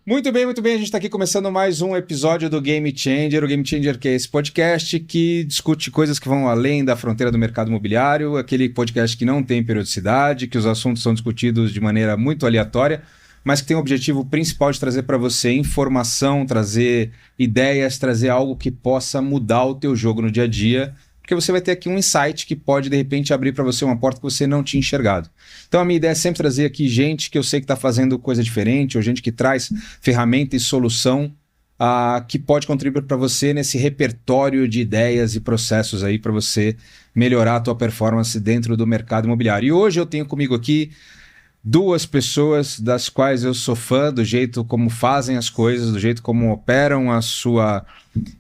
Muito bem, muito bem. A gente está aqui começando mais um episódio do Game Changer. O Game Changer, que é esse podcast que discute coisas que vão além da fronteira do mercado imobiliário, aquele podcast que não tem periodicidade, que os assuntos são discutidos de maneira muito aleatória, mas que tem o objetivo principal de trazer para você informação, trazer ideias, trazer algo que possa mudar o teu jogo no dia a dia, porque você vai ter aqui um insight que pode, de repente, abrir para você uma porta que você não tinha enxergado. Então, a minha ideia é sempre trazer aqui gente que eu sei que está fazendo coisa diferente, ou gente que traz ferramenta e solução que pode contribuir para você nesse repertório de ideias e processos aí para você melhorar a tua performance dentro do mercado imobiliário. E hoje eu tenho comigo aqui duas pessoas das quais eu sou fã, do jeito como fazem as coisas, do jeito como operam a sua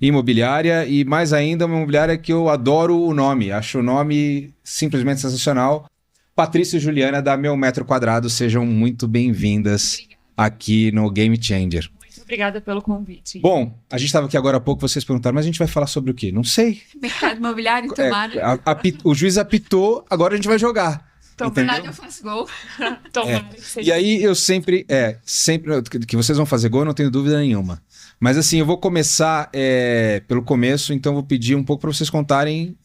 imobiliária, e mais ainda uma imobiliária que eu adoro o nome, acho o nome simplesmente sensacional. Patrícia e Juliana da Meu Metro Quadrado, sejam muito bem-vindas aqui no Game Changer. Muito obrigada pelo convite. Bom, a gente estava aqui agora há pouco, vocês perguntaram, mas a gente vai falar sobre o quê? Não sei. Mercado imobiliário, tomara. O juiz apitou, agora a gente vai jogar. Tomara eu faço gol. Tomara que seja. E aí eu sempre que vocês vão fazer gol, não tenho dúvida nenhuma. Mas assim, eu vou começar pelo começo, então vou pedir um pouco para vocês contarem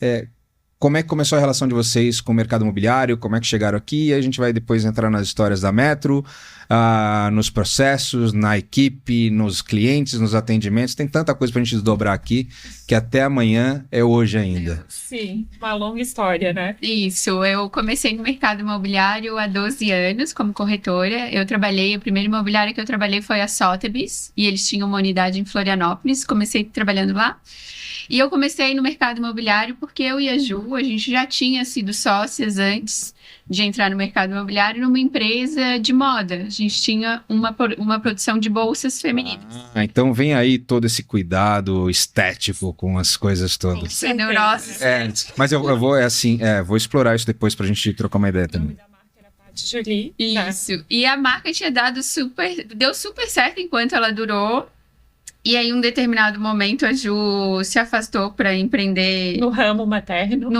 como é que começou a relação de vocês com o mercado imobiliário, como é que chegaram aqui, e a gente vai depois entrar nas histórias da Metro, nos processos, na equipe, nos clientes, nos atendimentos. Tem tanta coisa pra gente desdobrar aqui, que até amanhã é hoje ainda. Sim, uma longa história, né? Isso, eu comecei no mercado imobiliário há 12 anos como corretora. A primeira imobiliária que eu trabalhei foi a Sotheby's, e eles tinham uma unidade em Florianópolis, comecei trabalhando lá. E eu comecei no mercado imobiliário porque eu e a Ju, a gente já tinha sido sócias antes de entrar no mercado imobiliário numa empresa de moda. A gente tinha uma produção de bolsas femininas. Então vem aí todo esse cuidado estético com as coisas todas. Sem neuroses. Mas eu vou explorar isso depois pra gente trocar uma ideia também. O nome da marca era Paty Jolie. Isso. E a marca tinha deu super certo enquanto ela durou. E aí, em um determinado momento, a Ju se afastou para empreender No ramo materno.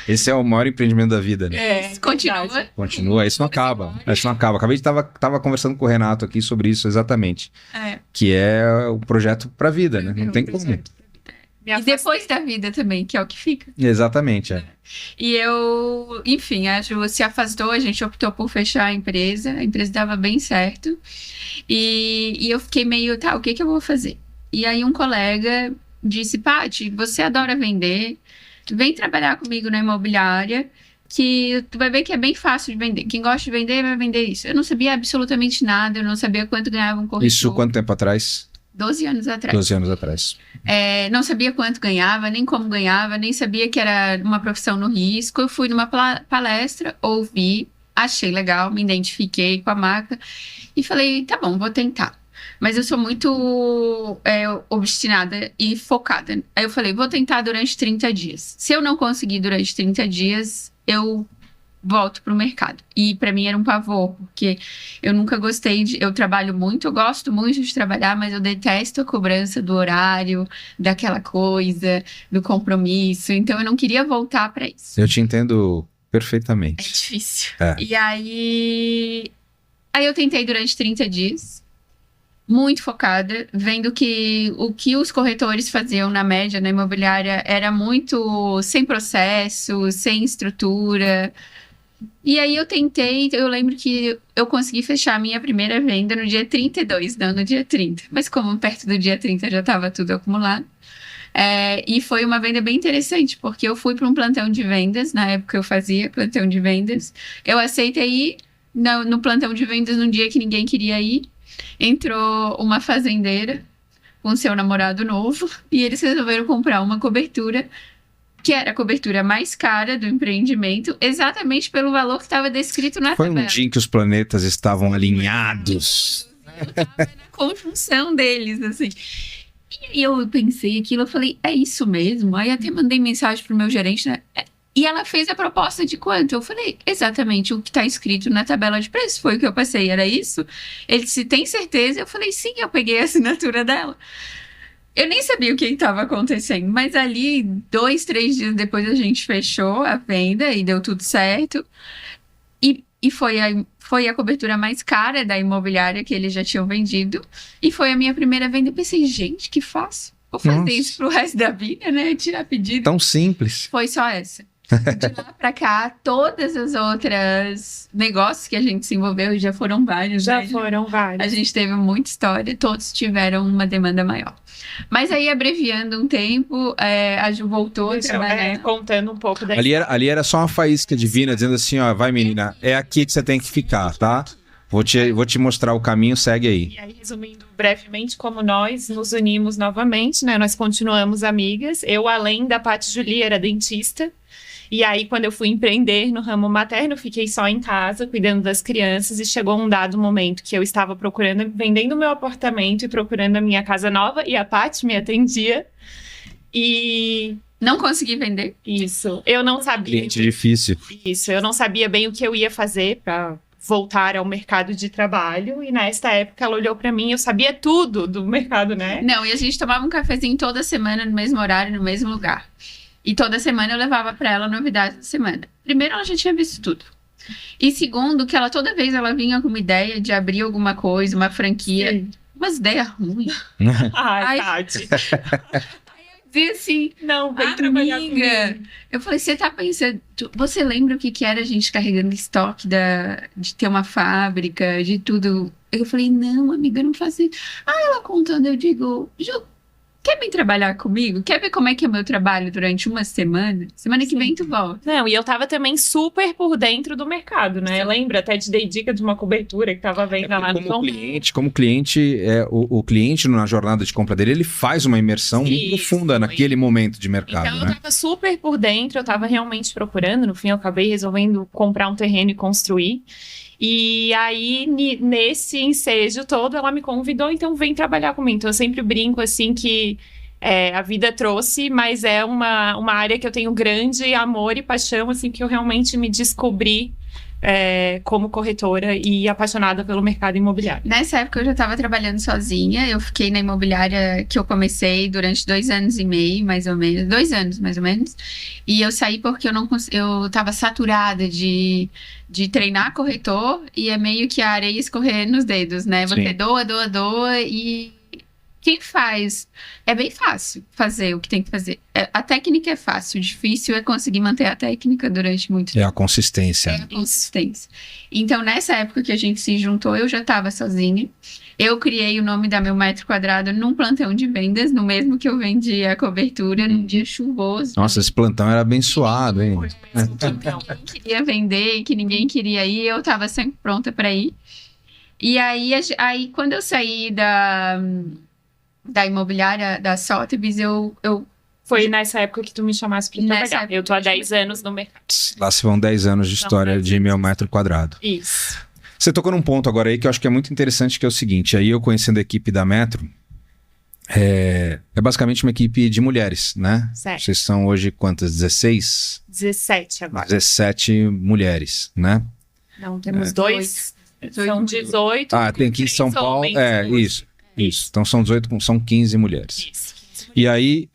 Esse é o maior empreendimento da vida, né? Continua. Verdade. Continua, isso não acaba. Isso não acaba. Acabei de tava conversando com o Renato aqui sobre isso exatamente. Que é o projeto pra vida, né? Não tem como. E depois da vida também, que é o que fica. Exatamente, E enfim, a Ju se afastou, a gente optou por fechar a empresa dava bem certo. E eu fiquei meio, o que eu vou fazer? E aí um colega disse, Paty, você adora vender, tu vem trabalhar comigo na imobiliária, que tu vai ver que é bem fácil de vender. Quem gosta de vender, vai vender isso. Eu não sabia absolutamente nada, eu não sabia quanto ganhava um corretor. Isso quanto tempo atrás? 12 anos atrás. 12 anos atrás. Não sabia quanto ganhava, nem como ganhava, nem sabia que era uma profissão no risco. Eu fui numa palestra, ouvi, achei legal, me identifiquei com a marca e falei, tá bom, vou tentar. Mas eu sou muito obstinada e focada. Aí eu falei, vou tentar durante 30 dias. Se eu não conseguir durante 30 dias, eu volto pro mercado. E para mim era um pavor, porque eu nunca gostei eu trabalho muito, eu gosto muito de trabalhar, mas eu detesto a cobrança do horário, daquela coisa, do compromisso. Então eu não queria voltar para isso. Eu te entendo perfeitamente. É difícil. E aí eu tentei durante 30 dias, muito focada, vendo que o que os corretores faziam na média na imobiliária era muito sem processo, sem estrutura. E aí eu lembro que eu consegui fechar a minha primeira venda no dia 32, não no dia 30. Mas como perto do dia 30 já estava tudo acumulado. E foi uma venda bem interessante, porque eu fui para um plantão de vendas, na época eu fazia plantão de vendas. Eu aceitei ir no plantão de vendas num dia que ninguém queria ir. Entrou uma fazendeira com seu namorado novo e eles resolveram comprar uma cobertura que era a cobertura mais cara do empreendimento, exatamente pelo valor que estava descrito na tabela. Foi um dia em que os planetas estavam alinhados. Eu tava na conjunção deles, assim. E eu pensei aquilo, eu falei, é isso mesmo? Aí até mandei mensagem pro meu gerente, né? E ela fez a proposta de quanto? Eu falei, exatamente o que está escrito na tabela de preço, foi o que eu passei, era isso? Ele disse, tem certeza? Eu falei, sim, eu peguei a assinatura dela. Eu nem sabia o que estava acontecendo, mas ali, 2, 3 dias depois a gente fechou a venda e deu tudo certo. E E foi a cobertura mais cara da imobiliária que eles já tinham vendido. E foi a minha primeira venda. Eu pensei, gente, que fácil. Vou fazer isso pro resto da vida, né? Tirar pedido. Tão simples. Foi só essa. De lá pra cá, todas as outras negócios que a gente se envolveu, e já foram vários. Já né? foram vários. A gente teve muita história, todos tiveram uma demanda maior. Mas aí, abreviando um tempo, a Ju voltou a trabalhar. Contando um pouco da Ali era só uma faísca divina, dizendo assim, ó, vai menina, é aqui que você tem que ficar, tá? Vou te mostrar o caminho, segue aí. E aí, resumindo brevemente, como nós nos unimos novamente, né? Nós continuamos amigas. Eu, além da Paty Julie, era dentista. E aí, quando eu fui empreender no ramo materno, fiquei só em casa, cuidando das crianças. E chegou um dado momento que eu estava vendendo meu apartamento e procurando a minha casa nova. E a Paty me atendia. E... Não consegui vender. Isso. Eu não sabia. Cliente difícil. Isso. Eu não sabia bem o que eu ia fazer para voltar ao mercado de trabalho. E nesta época, ela olhou para mim. Eu sabia tudo do mercado, né? Não, e a gente tomava um cafezinho toda semana, no mesmo horário, no mesmo lugar. E toda semana eu levava pra ela novidades da semana. Primeiro, ela já tinha visto tudo. E segundo, que toda vez ela vinha com uma ideia de abrir alguma coisa, uma franquia. Sim. Umas ideias ruins. Ai, Tati. Dizia assim, não, vem trabalhar comigo. Eu falei, você tá pensando... Você lembra o que era a gente carregando estoque de ter uma fábrica, de tudo? Eu falei, não, amiga, não faço isso. Ela contando, eu digo... Ju, quer vir trabalhar comigo? Quer ver como é que é o meu trabalho durante uma semana? Semana que vem tu volta. Não, e eu tava também super por dentro do mercado, né? Lembra? Até te dei dica de uma cobertura que tava vendo lá no Como cliente, o cliente na jornada de compra dele, ele faz uma imersão muito profunda naquele momento de mercado, então, né? Eu tava super por dentro, eu tava realmente procurando. No fim, eu acabei resolvendo comprar um terreno e construir. E aí, nesse ensejo todo, ela me convidou, então vem trabalhar comigo. Então, eu sempre brinco, assim, que a vida trouxe, mas é uma área que eu tenho grande amor e paixão, assim, que eu realmente me descobri como corretora e apaixonada pelo mercado imobiliário. Nessa época, eu já estava trabalhando sozinha. Eu fiquei na imobiliária que eu comecei durante 2 anos e meio, mais ou menos. 2 anos, mais ou menos. E eu saí porque eu estava saturada de treinar corretor e é meio que a areia escorrer nos dedos, né? Você Sim. doa e quem faz? É bem fácil fazer o que tem que fazer. A técnica é fácil, o difícil é conseguir manter a técnica durante muito tempo. É a consistência. É a consistência. Então, nessa época que a gente se juntou, eu já estava sozinha. Eu criei o nome da Meu Metro Quadrado num plantão de vendas, no mesmo que eu vendia a cobertura, num dia chuvoso. Nossa, esse plantão era abençoado, hein? Que ninguém queria vender e que ninguém queria ir, eu estava sempre pronta para ir. E aí, quando eu saí da imobiliária, da Sotheby's, eu Foi nessa época que tu me chamasse pra trabalhar. Eu tô há 10 anos no mercado. Lá se vão 10 anos de história de Meu Metro Quadrado. Isso. Você tocou num ponto agora aí que eu acho que é muito interessante, que é o seguinte, aí eu conhecendo a equipe da Metro, é basicamente uma equipe de mulheres, né? Certo. Vocês são hoje quantas? 16? 17 agora. 17 mulheres, né? Não, temos 2. 18. São 18. Tem aqui em São Paulo. Homens, Isso. Então são 18, são 15 mulheres. Isso. E aí,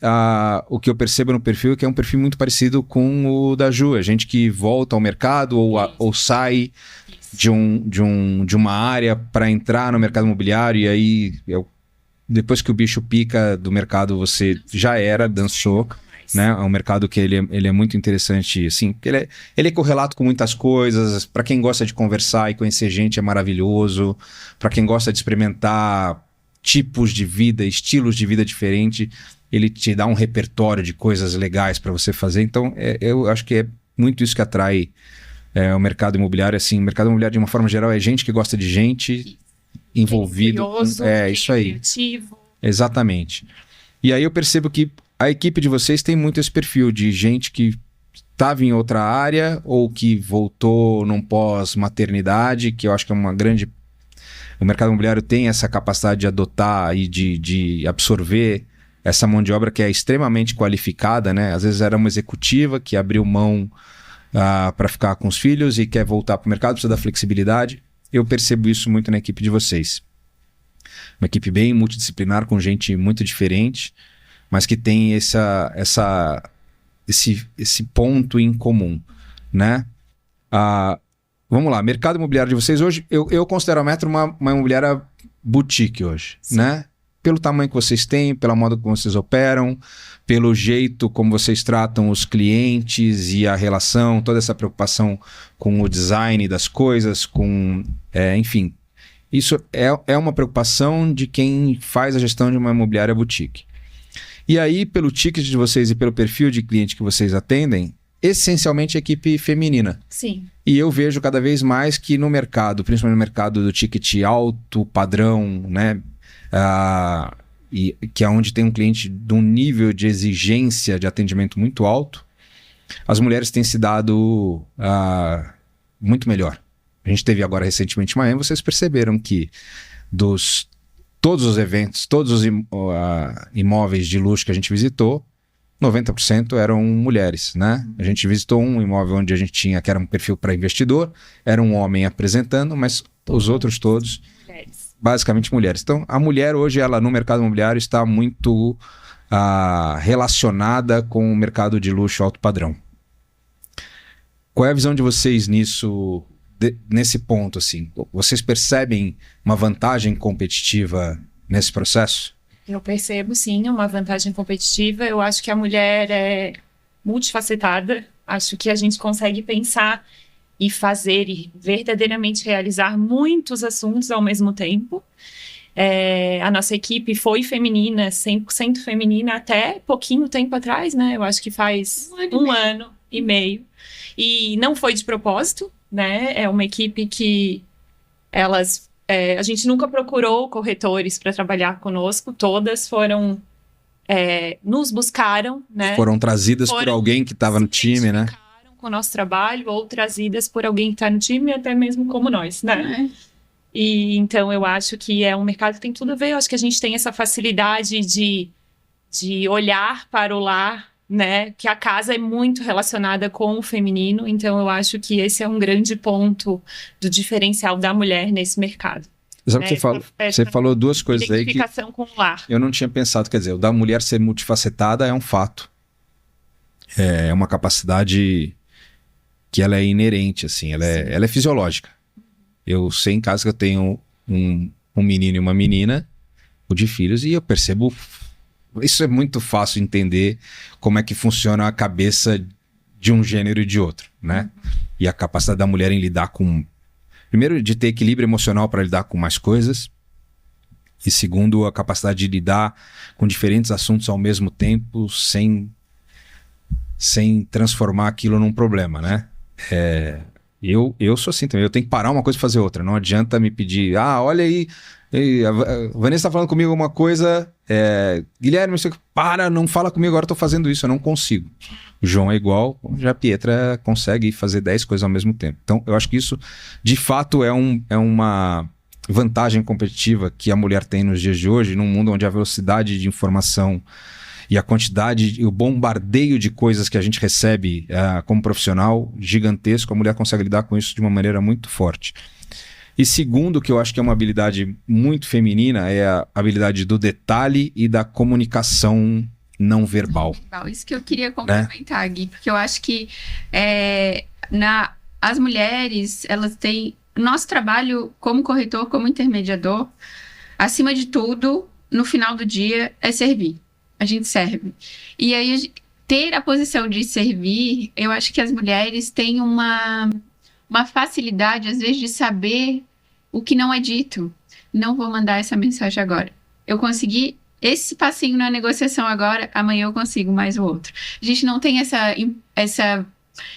o que eu percebo no perfil é que é um perfil muito parecido com o da Ju. A gente que volta ao mercado ou sai de uma área para entrar no mercado imobiliário. E aí, depois que o bicho pica do mercado, você já dançou. Né? É um mercado que ele é muito interessante, assim, porque ele é correlato com muitas coisas. Para quem gosta de conversar e conhecer gente, é maravilhoso. Para quem gosta de experimentar tipos de vida, estilos de vida diferentes, ele te dá um repertório de coisas legais para você fazer. Então, eu acho que é muito isso que atrai o mercado imobiliário. Assim, o mercado imobiliário, de uma forma geral, é gente que gosta de gente envolvido. Curioso, Isso aí. Criativo. Exatamente. E aí eu percebo que a equipe de vocês tem muito esse perfil de gente que estava em outra área ou que voltou num pós-maternidade, que eu acho que é uma grande... O mercado imobiliário tem essa capacidade de adotar e de absorver essa mão de obra que é extremamente qualificada, né? Às vezes era uma executiva que abriu mão para ficar com os filhos e quer voltar para o mercado, precisa da flexibilidade. Eu percebo isso muito na equipe de vocês. Uma equipe bem multidisciplinar, com gente muito diferente, mas que tem esse ponto em comum, né? vamos lá, mercado imobiliário de vocês hoje, eu considero a Metro uma imobiliária boutique hoje, né? Pelo tamanho que vocês têm, pela moda como vocês operam, pelo jeito como vocês tratam os clientes e a relação, toda essa preocupação com o design das coisas, enfim. Isso é uma preocupação de quem faz a gestão de uma imobiliária boutique. E aí, pelo ticket de vocês e pelo perfil de cliente que vocês atendem, essencialmente equipe feminina. Sim. E eu vejo cada vez mais que no mercado, principalmente no mercado do ticket alto, padrão, né? Que é onde tem um cliente de um nível de exigência de atendimento muito alto, as mulheres têm se dado muito melhor. A gente teve agora recentemente em Miami, vocês perceberam que todos os eventos, todos os imóveis de luxo que a gente visitou, 90% eram mulheres, né? A gente visitou um imóvel onde a gente tinha, que era um perfil para investidor, era um homem apresentando, mas os outros todos, basicamente mulheres. Então, a mulher hoje, ela no mercado imobiliário está muito relacionada com o mercado de luxo alto padrão. Qual é a visão de vocês nisso, nesse ponto, assim? Vocês percebem uma vantagem competitiva nesse processo? Eu percebo, sim, uma vantagem competitiva. Eu acho que a mulher é multifacetada. Acho que a gente consegue pensar e fazer e verdadeiramente realizar muitos assuntos ao mesmo tempo. A nossa equipe foi feminina, 100% feminina, até pouquinho tempo atrás, né? Eu acho que faz um ano e meio. E não foi de propósito, né? É uma equipe que a gente nunca procurou corretores para trabalhar conosco, todas foram, nos buscaram, né? Foram trazidas por alguém que estava no time, né? Com o nosso trabalho, ou trazidas por alguém que está no time, até mesmo como nós, né? E então eu acho que é um mercado que tem tudo a ver. Eu acho que a gente tem essa facilidade de olhar para o lar, né? Que a casa é muito relacionada com o feminino, então eu acho que esse é um grande ponto do diferencial da mulher nesse mercado. Sabe o que você falou duas coisas aí que identificação com o lar. Eu não tinha pensado. Quer dizer, o da mulher ser multifacetada é um fato. É uma capacidade que ela é inerente, assim, ela é fisiológica. Eu sei em casa que eu tenho um menino e uma menina, o de filhos, e eu percebo. Isso é muito fácil entender como é que funciona a cabeça de um gênero e de outro, né? E a capacidade da mulher em lidar com... Primeiro, de ter equilíbrio emocional para lidar com mais coisas. E segundo, a capacidade de lidar com diferentes assuntos ao mesmo tempo, sem transformar aquilo num problema, né? Eu sou assim também. Eu tenho que parar uma coisa e fazer outra. Não adianta me pedir, olha aí, a Vanessa tá falando comigo uma coisa, Guilherme, não fala comigo agora, eu tô fazendo isso, eu não consigo. O João é igual, já a Pietra consegue fazer 10 coisas ao mesmo tempo. Então, eu acho que isso, de fato, é uma vantagem competitiva que a mulher tem nos dias de hoje, num mundo onde a velocidade de informação e a quantidade e o bombardeio de coisas que a gente recebe como profissional gigantesco, a mulher consegue lidar com isso de uma maneira muito forte. E segundo, que eu acho que é uma habilidade muito feminina, é a habilidade do detalhe e da comunicação não verbal. Isso que eu queria complementar, Gui, porque eu acho que as mulheres, elas têm... Nosso trabalho como corretor, como intermediador, acima de tudo, no final do dia, é servir. A gente serve. E aí, ter a posição de servir, eu acho que as mulheres têm uma facilidade, às vezes, de saber o que não é dito. Não vou mandar essa mensagem agora. Eu consegui esse passinho na negociação agora, amanhã eu consigo mais o outro. A gente não tem essa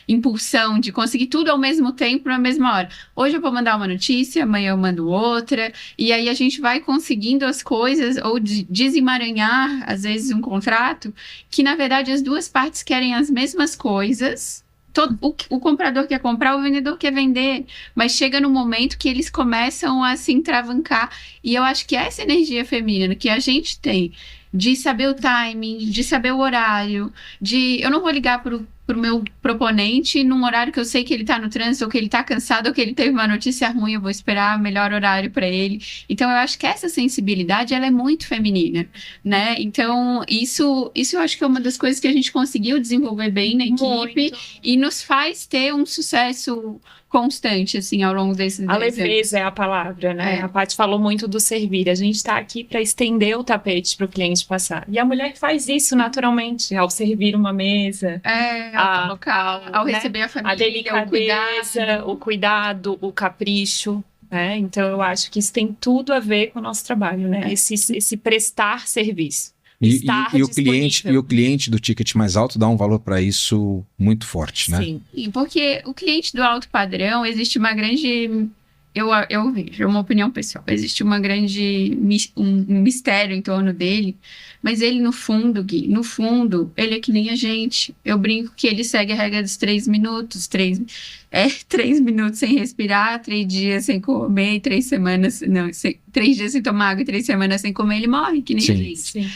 impulsão de conseguir tudo ao mesmo tempo, na mesma hora. Hoje eu vou mandar uma notícia, amanhã eu mando outra, e aí a gente vai conseguindo as coisas, ou desemaranhar, às vezes, um contrato, que na verdade as duas partes querem as mesmas coisas. O comprador quer comprar, o vendedor quer vender, mas chega no momento que eles começam a se entravancar, e eu acho que essa energia feminina que a gente tem, de saber o timing, de saber o horário, eu não vou ligar pro meu proponente num horário que eu sei que ele tá no trânsito, ou que ele tá cansado, ou que ele teve uma notícia ruim, eu vou esperar o melhor horário para ele. Então, eu acho que essa sensibilidade, ela é muito feminina, né? Então, isso eu acho que é uma das coisas que a gente conseguiu desenvolver bem na equipe, e nos faz ter um sucesso constante, assim, ao longo desses 10 A anos. leveza é a palavra, né? É. A Paty falou muito do servir. A gente está aqui para estender o tapete para o cliente passar. E a mulher faz isso naturalmente, ao servir uma mesa, Ao colocar, ao né? receber a a família, delicadeza, o cuidado, o capricho, né? Então eu acho que isso tem tudo a ver com o nosso trabalho, né? Esse prestar serviço. Estar E disponível. o cliente do ticket mais alto dá um valor para isso muito forte, né? Sim. Sim, porque o cliente do alto padrão, existe uma grande... Eu vejo, é uma opinião pessoal, existe uma grande um mistério em torno dele, mas ele no fundo, Gui, no fundo, ele é que nem a gente. Eu brinco que ele segue a regra dos 3 minutos, 3 minutos sem respirar, 3 dias sem comer, e 3 semanas, não, 3 dias sem tomar água e 3 semanas sem comer, ele morre, que nem Sim. a gente. Sim.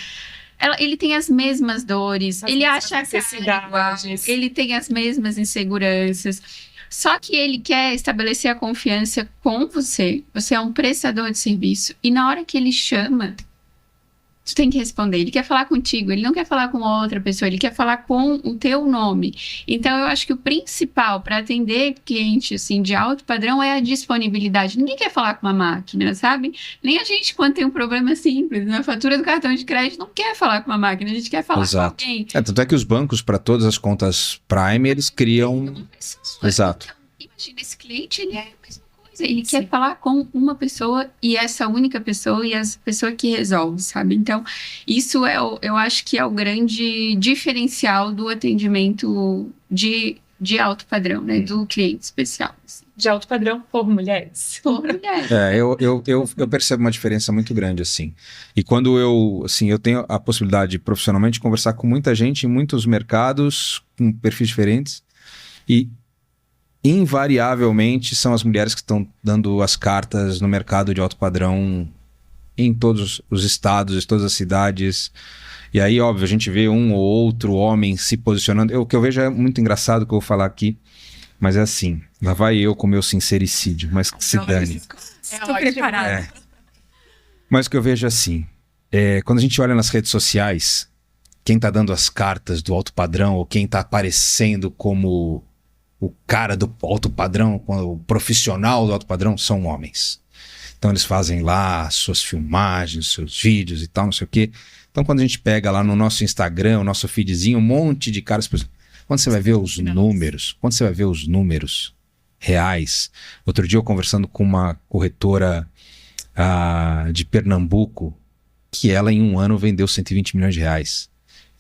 Ele tem as mesmas dores, As ele mesmas acha a cara igual, necessidades. ele tem as mesmas inseguranças. Só que ele quer estabelecer a confiança com você. Você é um prestador de serviço. E na hora que ele chama, tu tem que responder. Ele quer falar contigo, ele não quer falar com outra pessoa, ele quer falar com o teu nome. Então, eu acho que o principal para atender cliente assim, de alto padrão é a disponibilidade. Ninguém quer falar com uma máquina, sabe? Nem a gente, quando tem um problema simples, na fatura do cartão de crédito, não quer falar com uma máquina, a gente quer falar Exato. com alguém. Tanto é que os bancos, para todas as contas Prime, eles criam... Uma pessoa. Exato. Então, imagina, esse cliente, ele é a mesma coisa. Ele quer falar com uma pessoa e essa única pessoa e essa pessoa que resolve, sabe? Então, isso eu acho que é o grande diferencial do atendimento de alto padrão, né? Do cliente especial. Assim. De alto padrão por mulheres. Por mulher. Eu percebo uma diferença muito grande, assim. E quando eu tenho a possibilidade, profissionalmente, de conversar com muita gente em muitos mercados, com perfis diferentes, e invariavelmente são as mulheres que estão dando as cartas no mercado de alto padrão em todos os estados, em todas as cidades. E aí, óbvio, a gente vê um ou outro homem se posicionando. O que eu vejo é muito engraçado, que eu vou falar aqui, mas é assim, lá vai eu com o meu sincericídio, mas que se dane. Estou preparada. Mas o que eu vejo é assim, quando a gente olha nas redes sociais, quem tá dando as cartas do alto padrão, ou quem tá aparecendo como o cara do alto padrão, o profissional do alto padrão, são homens. Então eles fazem lá suas filmagens, seus vídeos e tal, não sei o quê. Então quando a gente pega lá no nosso Instagram, o nosso feedzinho, um monte de caras... Quando você vai ver os números reais... Outro dia eu conversando com uma corretora de Pernambuco, que ela em um ano vendeu 120 milhões de reais.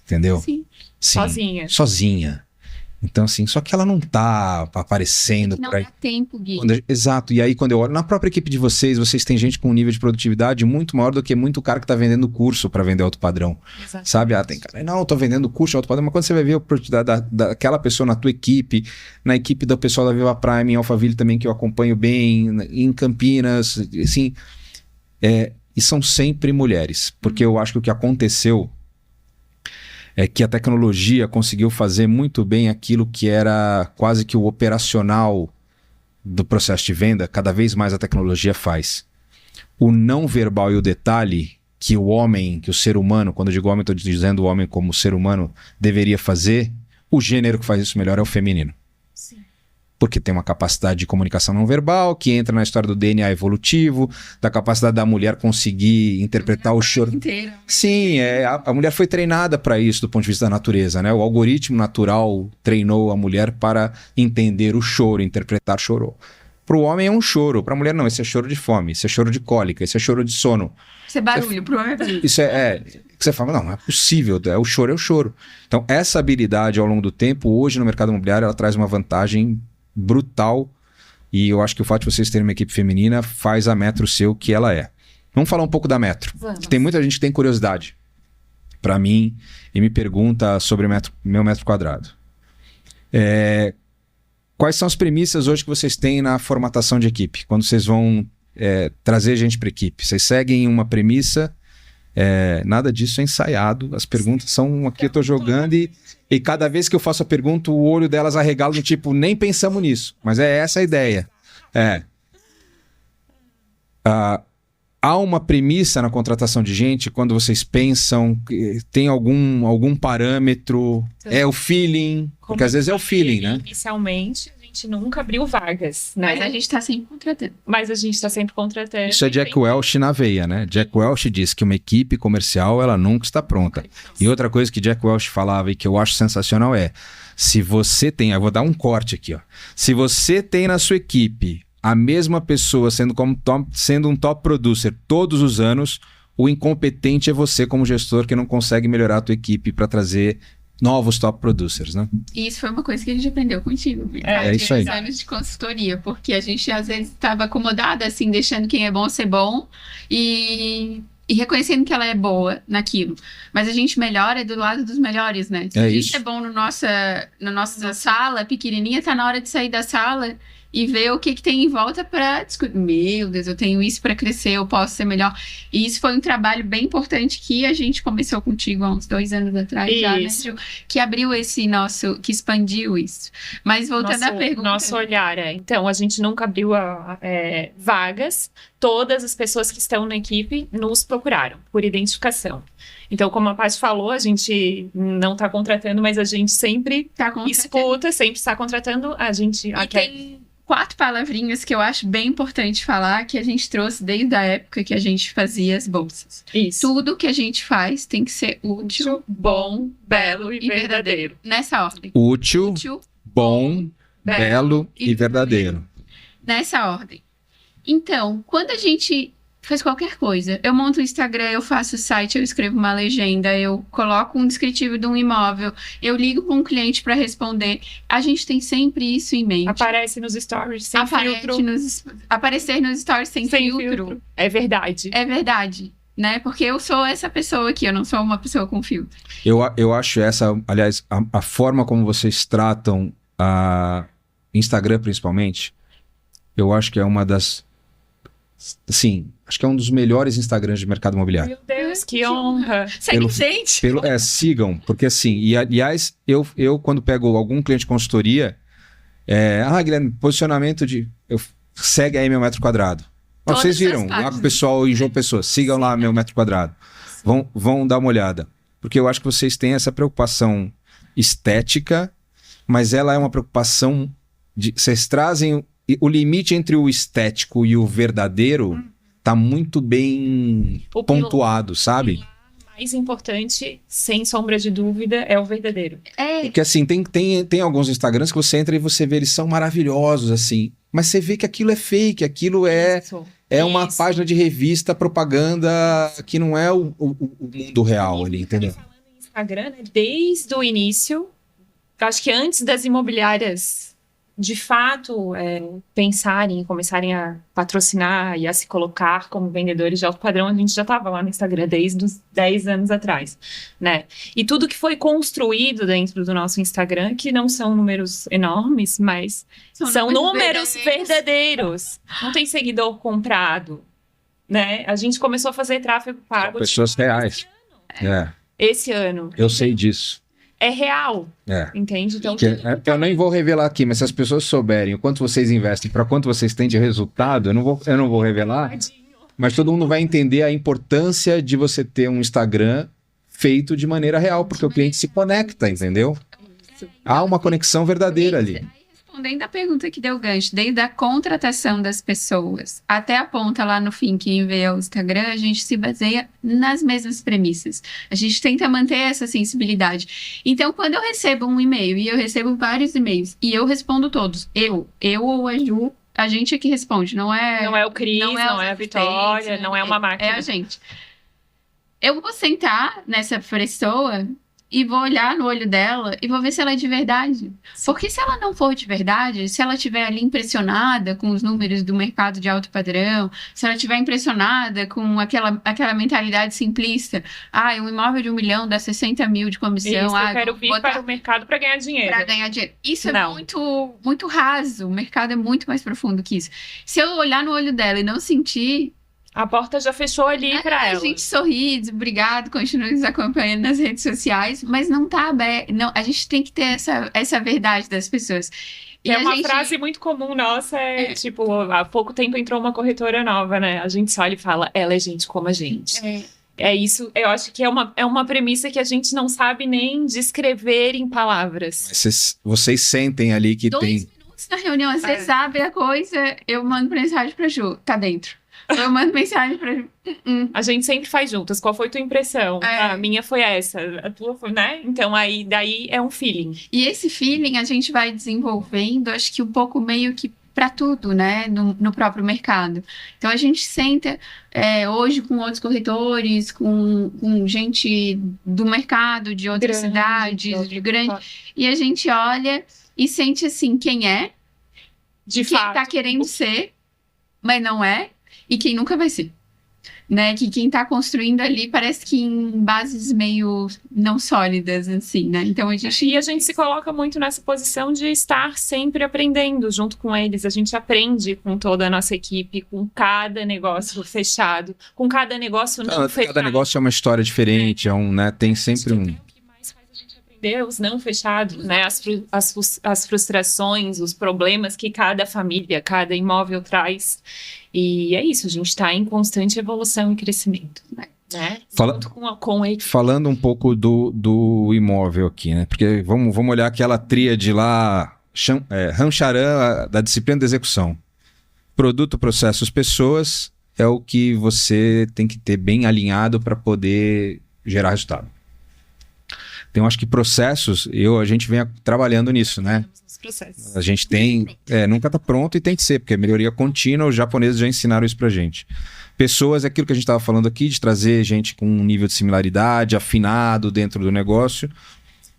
Entendeu? Sim. Sim, sozinha. Então, assim, só que ela não tá aparecendo Não por aí. dá tempo, Gui. Exato, e aí quando eu olho na própria equipe de vocês têm gente com um nível de produtividade muito maior do que muito cara que tá vendendo curso para vender alto padrão. Exatamente. Sabe? Tem cara, não, eu tô vendendo curso alto padrão, mas quando você vai ver a produtividade daquela pessoa na tua equipe, na equipe do pessoal da Viva Prime, em Alphaville também, que eu acompanho bem, em Campinas, assim, e são sempre mulheres, porque eu acho que o que aconteceu é que a tecnologia conseguiu fazer muito bem aquilo que era quase que o operacional do processo de venda, cada vez mais a tecnologia faz. O não verbal e o detalhe que o homem, que o ser humano, quando eu digo homem, estou dizendo o homem como ser humano, deveria fazer, o gênero que faz isso melhor é o feminino. Sim. Porque tem uma capacidade de comunicação não verbal, que entra na história do DNA evolutivo, da capacidade da mulher conseguir interpretar o choro. Inteira. Sim, a mulher foi treinada para isso do ponto de vista da natureza, né? O algoritmo natural treinou a mulher para entender o choro, interpretar choro. Para o homem é um choro, para a mulher não, esse é choro de fome, esse é choro de cólica, esse é choro de sono. Isso é barulho, pro homem é barulho. Isso que você fala, não é possível, é o choro. Então, essa habilidade ao longo do tempo, hoje no mercado imobiliário, ela traz uma vantagem brutal, e eu acho que o fato de vocês terem uma equipe feminina faz a Metro ser o que ela é. Vamos falar um pouco da Metro. Vamos. Tem muita gente que tem curiosidade para mim e me pergunta sobre meu metro quadrado. Quais são as premissas hoje que vocês têm na formatação de equipe? Quando vocês vão trazer gente para equipe? Vocês seguem uma premissa? Nada disso é ensaiado. As perguntas são aqui, eu estou jogando e cada vez que eu faço a pergunta, o olho delas arregala do tipo, nem pensamos nisso. Mas é essa a ideia. Há uma premissa na contratação de gente quando vocês pensam, tem algum parâmetro, é o feeling, porque às vezes é o feeling, né? Inicialmente, a gente nunca abriu vagas, né? Mas a gente tá sempre contratando. Mas a gente tá sempre contratando. Isso é Jack Welch na veia, né? Jack Welch diz que uma equipe comercial, ela nunca está pronta. E outra coisa que Jack Welch falava e que eu acho sensacional é, se você tem, eu vou dar um corte aqui, ó. Se você tem na sua equipe a mesma pessoa sendo um top producer todos os anos, o incompetente é você como gestor que não consegue melhorar a tua equipe para trazer novos top producers, né? E isso foi uma coisa que a gente aprendeu contigo. É isso aí. Anos de consultoria, porque a gente às vezes estava acomodada, assim, deixando quem é bom ser bom e reconhecendo que ela é boa naquilo. Mas a gente melhora do lado dos melhores, né? Se a gente é bom na nossa sala pequenininha, tá na hora de sair da sala e ver o que tem em volta para discutir. Meu Deus, eu tenho isso para crescer, eu posso ser melhor. E isso foi um trabalho bem importante que a gente começou contigo há uns 2 anos atrás já, né, Ju? Que abriu esse nosso, que expandiu isso. Mas voltando à pergunta. Nosso olhar então, a gente nunca abriu vagas, todas as pessoas que estão na equipe nos procuraram por identificação. Então, como a Paty falou, a gente não está contratando, mas a gente sempre escuta, sempre está contratando. A gente tem 4 palavrinhas que eu acho bem importante falar, que a gente trouxe desde a época que a gente fazia as bolsas. Isso. Tudo que a gente faz tem que ser útil, bom, belo e verdadeiro. Nessa ordem. Útil, bom, belo e verdadeiro. Nessa ordem. Então, quando a gente faz qualquer coisa, eu monto o Instagram, eu faço o site, eu escrevo uma legenda, eu coloco um descritivo de um imóvel, eu ligo para um cliente para responder, a gente tem sempre isso em mente. Aparece nos stories sem filtro. Aparecer nos stories sem filtro. É verdade. É verdade. Né? Porque eu sou essa pessoa aqui, eu não sou uma pessoa com filtro. Eu acho aliás, a forma como vocês tratam a Instagram principalmente, eu acho que é uma das... Sim, acho que é um dos melhores Instagrams de mercado imobiliário. Meu Deus, que honra! Segue gente! Sigam, porque assim, e aliás, eu quando pego algum cliente de consultoria, Guilherme, posicionamento segue aí meu metro quadrado. Vocês viram, lá com o pessoal em João Pessoa, sigam lá meu metro quadrado. Vão dar uma olhada. Porque eu acho que vocês têm essa preocupação estética, mas ela é uma preocupação vocês trazem o limite entre o estético e o verdadeiro tá muito bem pontuado, sabe? O mais importante, sem sombra de dúvida, é o verdadeiro. Porque assim, tem alguns Instagrams que você entra e você vê, eles são maravilhosos, assim. Mas você vê que aquilo é fake, aquilo é uma página de revista, propaganda, que não é o mundo real ali, entendeu? Falando em Instagram, né, desde o início, acho que antes das imobiliárias de fato pensarem, começarem a patrocinar e a se colocar como vendedores de alto padrão, a gente já estava lá no Instagram desde os 10 anos atrás, né? E tudo que foi construído dentro do nosso Instagram, que não são números enormes, mas são números verdadeiros. Não tem seguidor comprado, né? A gente começou a fazer tráfego pago. Pessoas reais. Esse ano. Eu sei disso. É real, entende? Então, eu nem vou revelar aqui, mas se as pessoas souberem o quanto vocês investem, para quanto vocês têm de resultado, eu não vou revelar, mas todo mundo vai entender a importância de você ter um Instagram feito de maneira real, porque o cliente se conecta, entendeu? Há uma conexão verdadeira ali. Respondendo a pergunta que deu gancho, desde a contratação das pessoas até a ponta lá no fim que envia o Instagram, a gente se baseia nas mesmas premissas. A gente tenta manter essa sensibilidade. Então, quando eu recebo um e-mail, e eu recebo vários e-mails, e eu respondo todos, eu ou a Ju, a gente é que responde, não é o Cris, não é a Vitória, não é uma máquina. É a gente. Eu vou sentar nessa pessoa e vou olhar no olho dela e vou ver se ela é de verdade. Porque se ela não for de verdade, se ela estiver ali impressionada com os números do mercado de alto padrão, se ela estiver impressionada com aquela mentalidade simplista, um imóvel de 1 milhão dá 60 mil de comissão. Isso, eu quero vir para o mercado para ganhar dinheiro. Para ganhar dinheiro. Isso é muito, muito raso. O mercado é muito mais profundo que isso. Se eu olhar no olho dela e não sentir... A porta já fechou ali para ela. A gente sorri, diz obrigado, continue nos acompanhando nas redes sociais, mas não tá aberto. Não, a gente tem que ter essa verdade das pessoas. E é uma frase muito comum nossa, tipo, há pouco tempo entrou uma corretora nova, né? A gente só olha e fala, ela é gente como a gente. É isso, eu acho que é uma premissa que a gente não sabe nem descrever em palavras. Vocês sentem ali que tem... antes da reunião, às vezes abre a coisa, eu mando mensagem pra Ju, tá dentro. Eu mando mensagem pra Ju. A gente sempre faz juntas. Qual foi tua impressão? A minha foi essa, a tua foi, né? Então, daí é um feeling. E esse feeling a gente vai desenvolvendo, acho que um pouco meio que para tudo, né, no próprio mercado. Então, a gente senta hoje com outros corretores, com gente do mercado, de outras cidades, de grande, e a gente olha e sente, assim, quem é, de quem fato. tá querendo ser, mas não é, e quem nunca vai ser. Né, que quem está construindo ali parece que em bases meio não sólidas, assim, né? Então a gente se coloca muito nessa posição de estar sempre aprendendo junto com eles. A gente aprende com toda a nossa equipe, com cada negócio fechado, com cada negócio não fechado. Cada negócio é uma história diferente, né? Tem sempre um. Os não fechados, né? As frustrações, os problemas que cada família, cada imóvel traz. E é isso, a gente está em constante evolução e crescimento, né? Junto com ele. Falando um pouco do imóvel aqui, né? Porque vamos olhar aquela tríade lá, Ramcharan, da disciplina de execução. Produto, processos, pessoas é o que você tem que ter bem alinhado para poder gerar resultado. Então, acho que processos, a gente vem trabalhando nisso, né? A gente tem, nunca está pronto e tem que ser, porque é melhoria contínua, os japoneses já ensinaram isso pra gente. Pessoas é aquilo que a gente estava falando aqui, de trazer gente com um nível de similaridade, afinado dentro do negócio,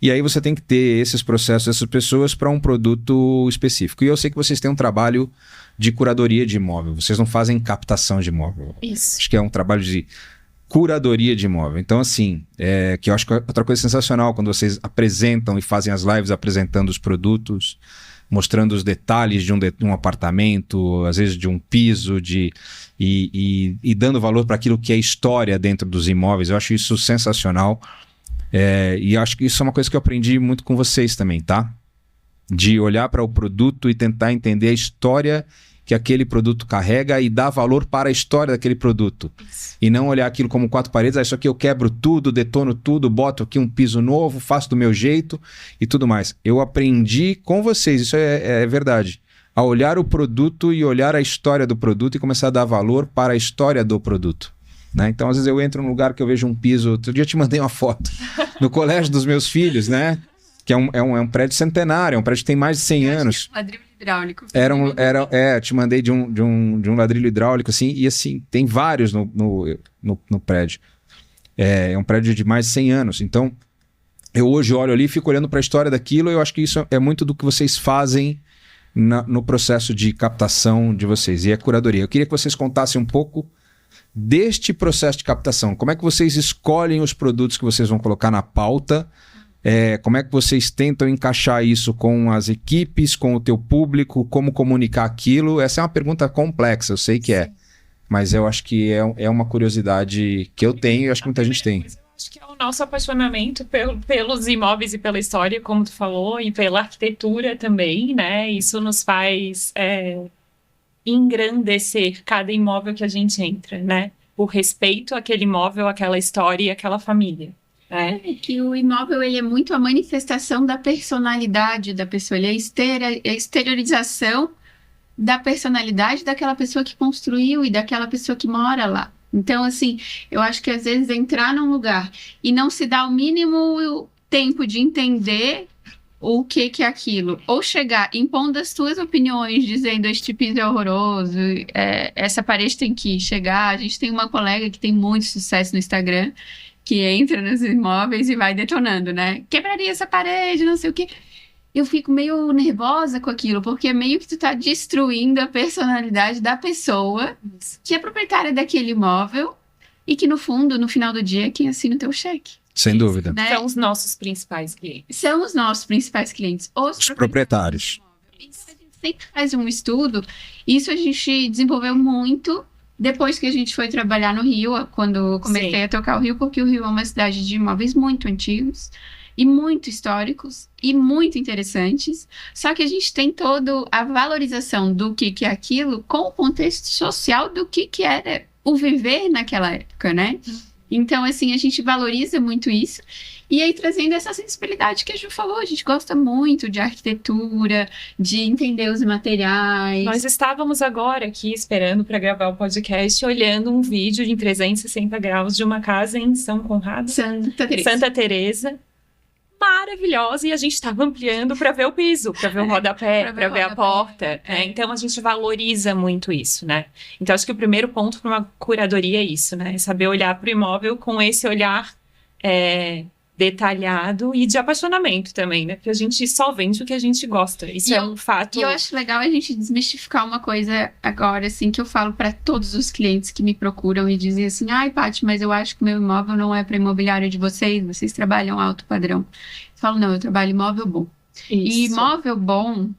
e aí você tem que ter esses processos, essas pessoas para um produto específico. E eu sei que vocês têm um trabalho de curadoria de imóvel, vocês não fazem captação de imóvel. Isso. Acho que é um trabalho de curadoria de imóvel. Então, assim, que eu acho que é outra coisa sensacional, quando vocês apresentam e fazem as lives apresentando os produtos, mostrando os detalhes de um apartamento, às vezes de um piso, e dando valor para aquilo que é história dentro dos imóveis. Eu acho isso sensacional. E acho que isso é uma coisa que eu aprendi muito com vocês também, tá? De olhar para o produto e tentar entender a história que aquele produto carrega e dar valor para a história daquele produto. Isso. E não olhar aquilo como 4 paredes, isso aqui eu quebro tudo, detono tudo, boto aqui um piso novo, faço do meu jeito e tudo mais. Eu aprendi com vocês, isso é verdade, a olhar o produto e olhar a história do produto e começar a dar valor para a história do produto. Né? Então, às vezes eu entro num lugar que eu vejo um piso, outro dia eu te mandei uma foto no colégio dos meus filhos, né? Que é um prédio centenário, é um prédio que tem mais de 100 anos. Ladrilho hidráulico. Te mandei de um ladrilho hidráulico, assim, e assim, tem vários no prédio. É um prédio de mais de 100 anos. Então, eu hoje olho ali e fico olhando para a história daquilo, e eu acho que isso é muito do que vocês fazem no processo de captação de vocês, e a curadoria. Eu queria que vocês contassem um pouco deste processo de captação. Como é que vocês escolhem os produtos que vocês vão colocar na pauta? Como é que vocês tentam encaixar isso com as equipes, com o teu público, como comunicar aquilo? Essa é uma pergunta complexa, eu sei que é. Mas eu acho que é uma curiosidade que eu tenho e acho que muita gente tem. Acho que é o nosso apaixonamento pelos imóveis e pela história, como tu falou, e pela arquitetura também, né? Isso nos faz engrandecer cada imóvel que a gente entra, né? Por respeito àquele imóvel, àquela história e àquela família. Que o imóvel ele é muito a manifestação da personalidade da pessoa, ele é a exteriorização da personalidade daquela pessoa que construiu e daquela pessoa que mora lá. Então, assim, eu acho que às vezes entrar num lugar e não se dá o mínimo tempo de entender o que é aquilo, ou chegar impondo as tuas opiniões, dizendo este piso é horroroso, essa parede tem que chegar. A gente tem uma colega que tem muito sucesso no Instagram, que entra nos imóveis e vai detonando, né? Quebraria essa parede, não sei o quê. Eu fico meio nervosa com aquilo, porque meio que tu tá destruindo a personalidade da pessoa que é proprietária daquele imóvel e que, no fundo, no final do dia, é quem assina o teu cheque. Sem dúvida. Né? São os nossos principais clientes. São os nossos principais clientes. Os proprietários. Isso a gente sempre faz um estudo. Isso a gente desenvolveu muito depois que a gente foi trabalhar no Rio, quando comecei a tocar o Rio, porque o Rio é uma cidade de imóveis muito antigos e muito históricos e muito interessantes. Só que a gente tem toda a valorização do que é aquilo com o contexto social do que era o viver naquela época, né? Então, assim, a gente valoriza muito isso. E aí, trazendo essa sensibilidade que a Ju falou, a gente gosta muito de arquitetura, de entender os materiais. Nós estávamos agora aqui esperando para gravar o podcast, olhando um vídeo em 360 graus de uma casa em São Conrado, Santa Teresa, maravilhosa, e a gente estava ampliando para ver o piso, para ver o rodapé, para ver a porta. Então a gente valoriza muito isso, né? Então acho que o primeiro ponto para uma curadoria é isso, né? É saber olhar para o imóvel com esse olhar detalhado e de apaixonamento também, né? Porque a gente só vende o que a gente gosta. Isso é um fato. E eu acho legal a gente desmistificar uma coisa agora, assim, que eu falo para todos os clientes que me procuram e dizem assim: ai, Paty, mas eu acho que o meu imóvel não é para imobiliária de vocês trabalham alto padrão. Eu falo, não, eu trabalho imóvel bom. Isso. E imóvel bom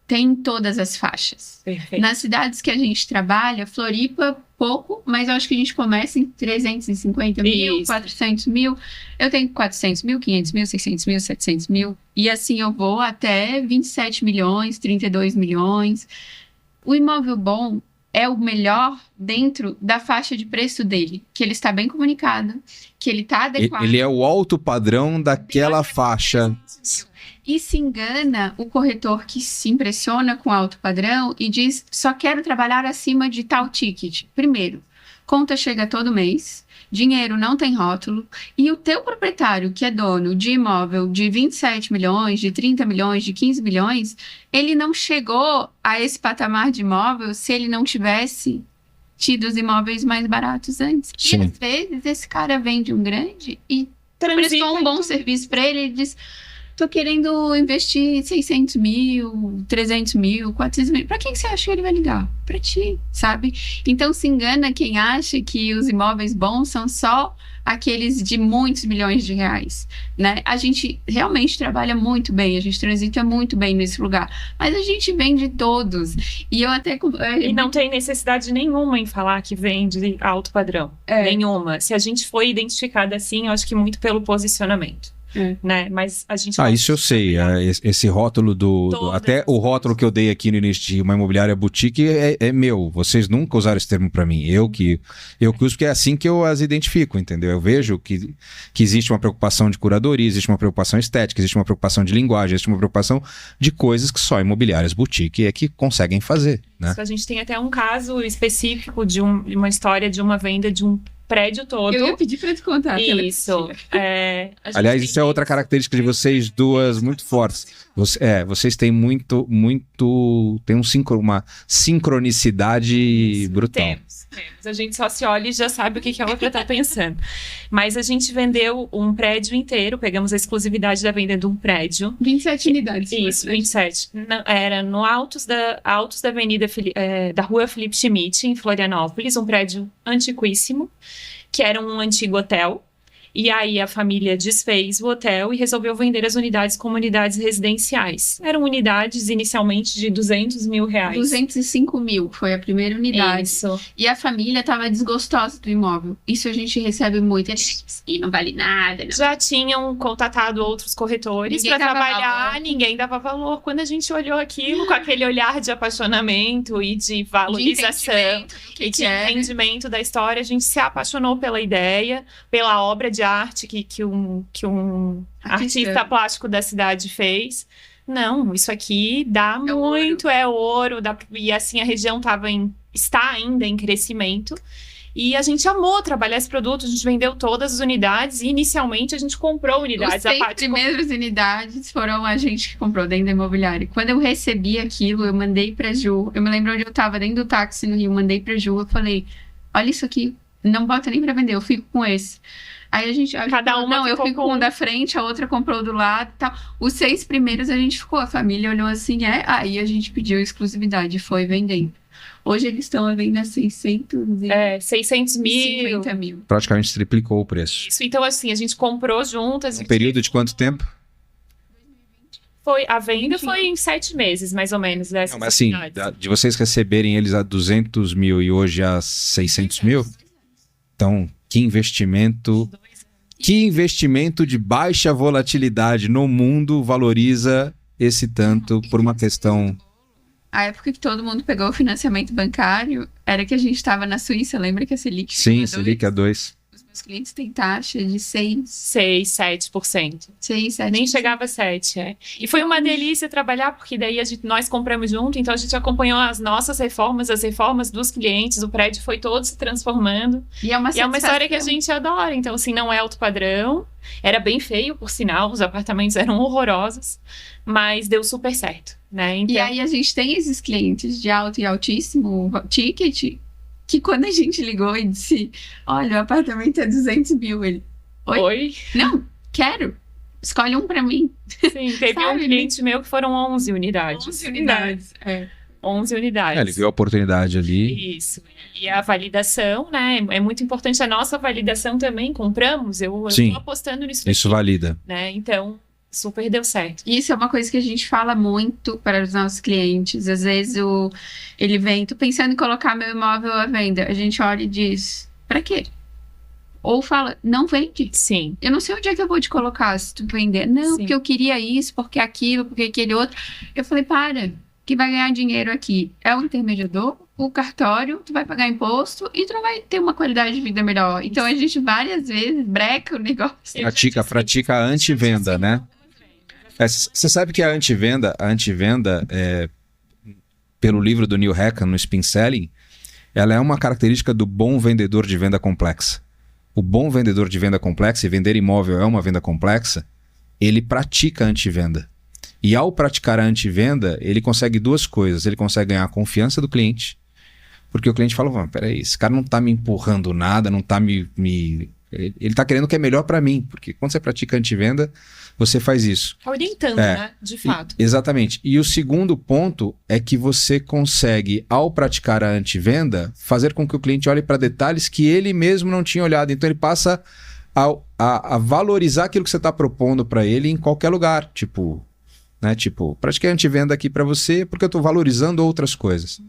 tem todas as faixas. Perfeito. Nas cidades que a gente trabalha, Floripa, pouco, mas eu acho que a gente começa em 350 mil, 400 mil. Eu tenho 400 mil, 500 mil, 600 mil, 700 mil. E assim eu vou até 27 milhões, 32 milhões. O imóvel bom é o melhor dentro da faixa de preço dele, que ele está bem comunicado, que ele está adequado. Ele é o alto padrão daquela faixa. E se engana o corretor que se impressiona com alto padrão e diz, só quero trabalhar acima de tal ticket. Primeiro, conta chega todo mês, dinheiro não tem rótulo, e o teu proprietário, que é dono de imóvel de 27 milhões, de 30 milhões, de 15 milhões, ele não chegou a esse patamar de imóvel se ele não tivesse tido os imóveis mais baratos antes. Sim. E às vezes esse cara vende um grande e prestou um bom serviço para ele, ele diz... Tô querendo investir 600 mil, 300 mil, 400 mil. Pra quem você acha que ele vai ligar? Pra ti, sabe? Então se engana quem acha que os imóveis bons são só aqueles de muitos milhões de reais, né? A gente realmente trabalha muito bem, a gente transita muito bem nesse lugar, mas a gente vende todos. E eu até... E não tem necessidade nenhuma em falar que vende alto padrão. Nenhuma. Se a gente foi identificada assim, eu acho que muito pelo posicionamento. Né? Mas a gente isso eu sei. Esse rótulo até o rótulo que eu dei aqui no início de uma imobiliária boutique é meu. Vocês nunca usaram esse termo para mim. Eu que uso, porque é assim que eu as identifico, entendeu? Eu vejo que existe uma preocupação de curadoria, existe uma preocupação estética, existe uma preocupação de linguagem, existe uma preocupação de coisas que só imobiliárias boutique é que conseguem fazer, né? A gente tem até um caso específico de uma história de uma venda de um prédio todo. Eu ia pedir para te contar. Isso. Aliás, isso é outra característica de vocês duas muito fortes. Vocês têm tem uma sincronicidade brutal. Temos. A gente só se olha e já sabe o que a outra está pensando. Mas a gente vendeu um prédio inteiro, pegamos a exclusividade da venda de um prédio. 27 unidades. Isso, 27. Era no altos da avenida da rua Felipe Schmidt, em Florianópolis, um prédio antiquíssimo, que era um antigo hotel. E aí a família desfez o hotel e resolveu vender as unidades como unidades residenciais. Eram unidades inicialmente de 200 mil reais. 205 mil foi a primeira unidade. Isso. E a família estava desgostosa do imóvel. Isso a gente recebe muito. E não vale nada. Não. Já tinham contatado outros corretores para trabalhar, ninguém dava valor. Quando a gente olhou aquilo com aquele olhar de apaixonamento e de valorização e de entendimento da história, a gente se apaixonou pela ideia, pela obra de arte que um artista plástico da cidade fez. Não, isso aqui dá muito, é ouro. E assim, a região está ainda em crescimento. E a gente amou trabalhar esse produto, a gente vendeu todas as unidades e inicialmente a gente comprou unidades. Os 6 primeiras unidades foram a gente que comprou dentro da imobiliária. Quando eu recebi aquilo, eu mandei pra Ju. Eu me lembro onde eu tava, dentro do táxi no Rio, mandei pra Ju. Eu falei, olha isso aqui, não bota nem pra vender, eu fico com esse. Aí a gente... Cada uma não, eu fico com um da frente, a outra comprou do lado e tal. Os 6 primeiros a gente ficou, a família olhou assim, aí a gente pediu exclusividade e foi vendendo. Hoje eles estão à venda 600 mil. Praticamente triplicou o preço. Isso, então assim, a gente comprou juntas. Um período de quanto tempo? A venda foi em 7 meses, mais ou menos. Não, mas assim, de vocês receberem eles a 200 mil e hoje a 600 mil, então, que investimento de baixa volatilidade no mundo valoriza esse tanto por uma questão... A época que todo mundo pegou o financiamento bancário era que a gente estava na Suíça, lembra que a Selic... Sim, Selic a 2. Os meus Os clientes têm taxa de 6, 7%. 7%. Nem chegava a 7%, é. E foi uma delícia trabalhar, porque daí nós compramos junto, então a gente acompanhou as nossas reformas, as reformas dos clientes, o prédio foi todo se transformando. E é uma história que a gente adora. Então, assim, não é alto padrão. Era bem feio, por sinal, os apartamentos eram horrorosos, mas deu super certo, né? Então... E aí a gente tem esses clientes de alto e altíssimo ticket, que quando a gente ligou e disse, olha, o apartamento é 200 mil, ele... Oi? Não, quero. Escolhe um pra mim. Sim, teve um cliente meu que foram 11 unidades. 11 unidades, é. 11 unidades. Ele viu a oportunidade ali. Isso. E a validação, né? É muito importante a nossa validação também. Compramos, eu Sim, tô apostando nisso. Isso aqui, valida. né? Então, super deu certo. Isso é uma coisa que a gente fala muito para os nossos clientes. Às vezes ele vem, tô pensando em colocar meu imóvel à venda. A gente olha e diz, pra quê? Ou fala, não vende. Sim. Eu não sei onde é que eu vou te colocar se tu vender. Não, Sim. porque eu queria isso, porque aquilo, porque aquele outro. Eu falei, para, que vai ganhar dinheiro aqui é o intermediador, o cartório, tu vai pagar imposto e tu não vai ter uma qualidade de vida melhor. Então a gente várias vezes breca o negócio. Pratica a antivenda, né? Você sabe que a antivenda pelo livro do Neil Hackham, no Spin Selling, ela é uma característica do bom vendedor de venda complexa. O bom vendedor de venda complexa, e vender imóvel é uma venda complexa, ele pratica a antivenda. E ao praticar a antivenda, ele consegue duas coisas. Ele consegue ganhar a confiança do cliente, porque o cliente fala, peraí, esse cara não tá me empurrando nada, não tá ele tá querendo o que é melhor para mim, porque quando você pratica antivenda, você faz isso. Tá orientando, né? De fato. Exatamente. E o segundo ponto é que você consegue, ao praticar a antivenda, fazer com que o cliente olhe para detalhes que ele mesmo não tinha olhado. Então ele passa a valorizar aquilo que você está propondo para ele em qualquer lugar. Tipo, pratiquei a antivenda aqui para você porque eu estou valorizando outras coisas.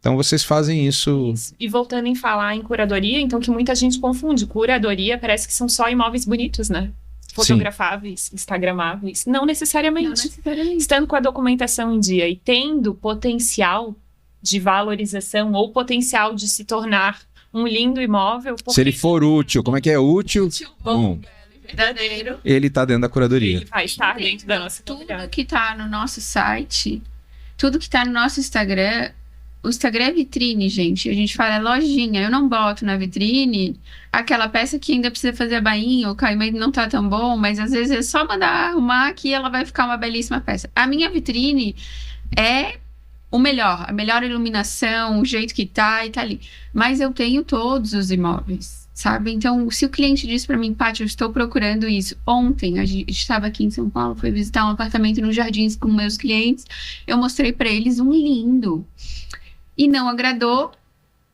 Então vocês fazem isso. E voltando em falar em curadoria, então que muita gente confunde. Curadoria parece que são só imóveis bonitos, né? Fotografáveis, instagramáveis. Não necessariamente. Estando com a documentação em dia e tendo potencial de valorização ou potencial de se tornar um lindo imóvel. Se ele for útil, como é que é útil? Bom, verdadeiro. Ele está dentro da curadoria. Ele vai estar dentro da nossa tudo que está no nosso site, tudo que está no nosso Instagram. O Instagram é vitrine, gente. A gente fala, é lojinha. Eu não boto na vitrine aquela peça que ainda precisa fazer a bainha, o caimento não tá tão bom, mas às vezes é só mandar arrumar que ela vai ficar uma belíssima peça. A minha vitrine é o melhor, a melhor iluminação, o jeito que tá e tá ali. Mas eu tenho todos os imóveis, sabe? Então, se o cliente diz pra mim, Paty, eu estou procurando isso. Ontem, a gente estava aqui em São Paulo, foi visitar um apartamento nos Jardins com meus clientes. Eu mostrei pra eles um lindo. E não agradou.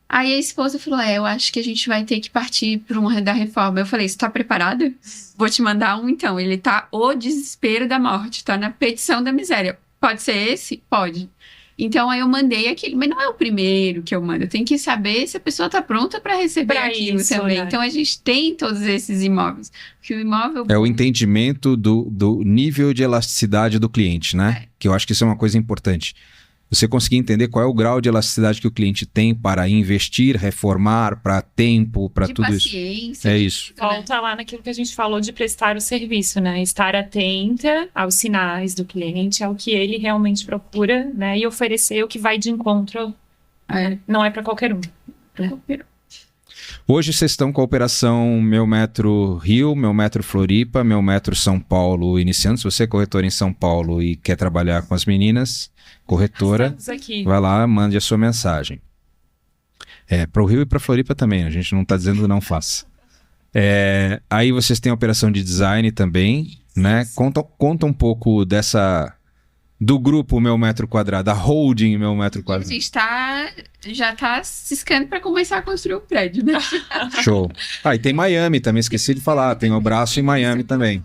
Aí a esposa falou, eu acho que a gente vai ter que partir para uma da reforma. Eu falei, você tá preparada? Vou te mandar um então. Ele tá o desespero da morte, tá na petição da miséria. Pode ser esse? Pode. Então aí eu mandei aquele, mas não é o primeiro que eu mando. Eu tenho que saber se a pessoa tá pronta para receber aquilo isso, também. Né? Então a gente tem todos esses imóveis. Porque o imóvel... É o entendimento do nível de elasticidade do cliente, né? Que eu acho que isso é uma coisa importante. Você conseguir entender qual é o grau de elasticidade que o cliente tem para investir, reformar, para tempo, para tudo paciência, isso. É isso. Volta lá naquilo que a gente falou de prestar o serviço, né? Estar atenta aos sinais do cliente, ao que ele realmente procura, né? E oferecer o que vai de encontro. Não é para qualquer um. Hoje vocês estão com a operação Meu Metro Rio, Meu Metro Floripa, Meu Metro São Paulo iniciando. Se você é corretor em São Paulo e quer trabalhar com as meninas, corretora, vai lá, mande a sua mensagem. Para o Rio e para Floripa também, a gente não está dizendo não faça. Aí vocês têm a operação de design também, né? Conta um pouco do grupo Meu Metro Quadrado, da holding Meu Metro Quadrado. A gente já está ciscando para começar a construir o prédio, né? Show. E tem Miami também, esqueci de falar, tem o braço em Miami também.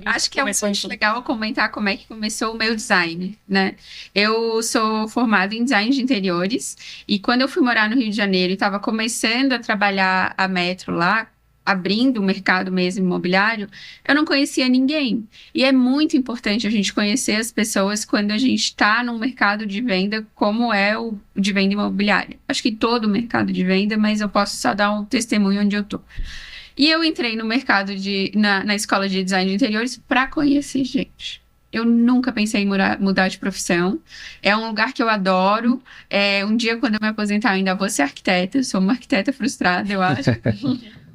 Acho que é muito legal comentar como é que começou o meu design, né? Eu sou formada em design de interiores e quando eu fui morar no Rio de Janeiro e estava começando a trabalhar a Metro lá, abrindo o mercado mesmo imobiliário, eu não conhecia ninguém. E é muito importante a gente conhecer as pessoas quando a gente está num mercado de venda como é o de venda imobiliária. Acho que todo o mercado de venda, mas eu posso só dar um testemunho onde eu tô. E eu entrei no mercado na escola de design de interiores para conhecer gente. Eu nunca pensei em mudar de profissão. É um lugar que eu adoro. Um dia, quando eu me aposentar, eu ainda vou ser arquiteta. Eu sou uma arquiteta frustrada, eu acho.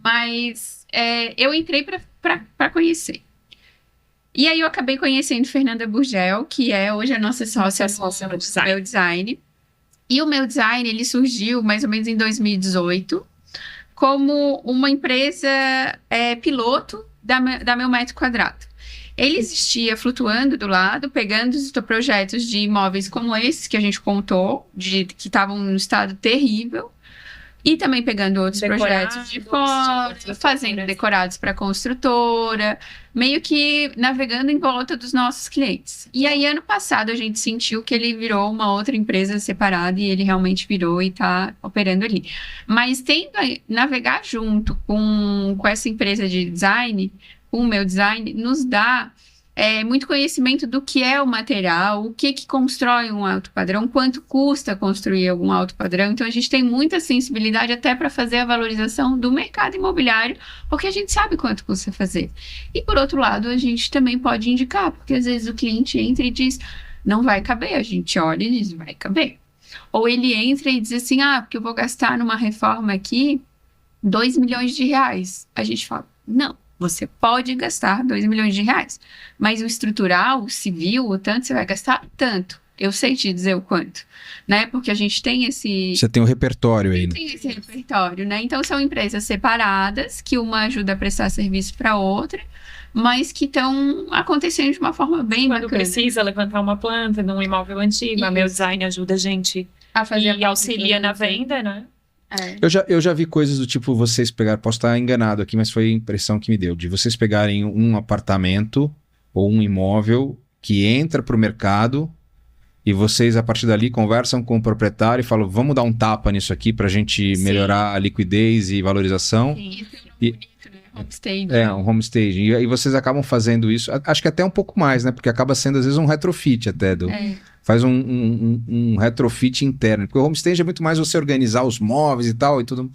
Mas eu entrei para conhecer. E aí eu acabei conhecendo Fernanda Burgel, que é hoje a nossa sócia no meu design. E o meu design, ele surgiu mais ou menos em 2018, como uma empresa piloto da Meu Metro Quadrado. Ele existia flutuando do lado, pegando os projetos de imóveis como esses que a gente contou, que estavam num estado terrível, e também pegando outros projetos de fora, fazendo decorados para construtora, meio que navegando em volta dos nossos clientes. E aí, ano passado, a gente sentiu que ele virou uma outra empresa separada, e ele realmente virou e está operando ali. Mas navegar junto com essa empresa de design, com o meu design, nos dá muito conhecimento do que é o material, o que constrói um alto padrão, quanto custa construir algum alto padrão. Então, a gente tem muita sensibilidade até para fazer a valorização do mercado imobiliário, porque a gente sabe quanto custa fazer. E, por outro lado, a gente também pode indicar, porque às vezes o cliente entra e diz, não vai caber. A gente olha e diz, vai caber. Ou ele entra e diz assim, porque eu vou gastar numa reforma aqui 2 milhões de reais. A gente fala, não. Você pode gastar 2 milhões de reais, mas o estrutural, o civil, o tanto, você vai gastar tanto. Eu sei te dizer o quanto, né? Porque a gente tem esse... Você tem um repertório aí, né? Tem esse repertório, né? Então, são empresas separadas, que uma ajuda a prestar serviço para outra, mas que estão acontecendo de uma forma bem Quando bacana. precisa levantar uma planta num imóvel antigo, a Meu Design ajuda a gente A fazer e auxilia na venda, né? Eu já vi coisas do tipo, vocês pegaram, posso estar enganado aqui, mas foi a impressão que me deu, de vocês pegarem um apartamento ou um imóvel que entra para o mercado e vocês, a partir dali, conversam com o proprietário e falam, vamos dar um tapa nisso aqui para a gente melhorar a liquidez e valorização. Sim, E- bonito, né? Homestaging. Um homestaging. E aí vocês acabam fazendo isso, acho que até um pouco mais, né? Porque acaba sendo, às vezes, um retrofit até faz um retrofit interno. Porque o homestaging é muito mais você organizar os móveis e tal, e tudo.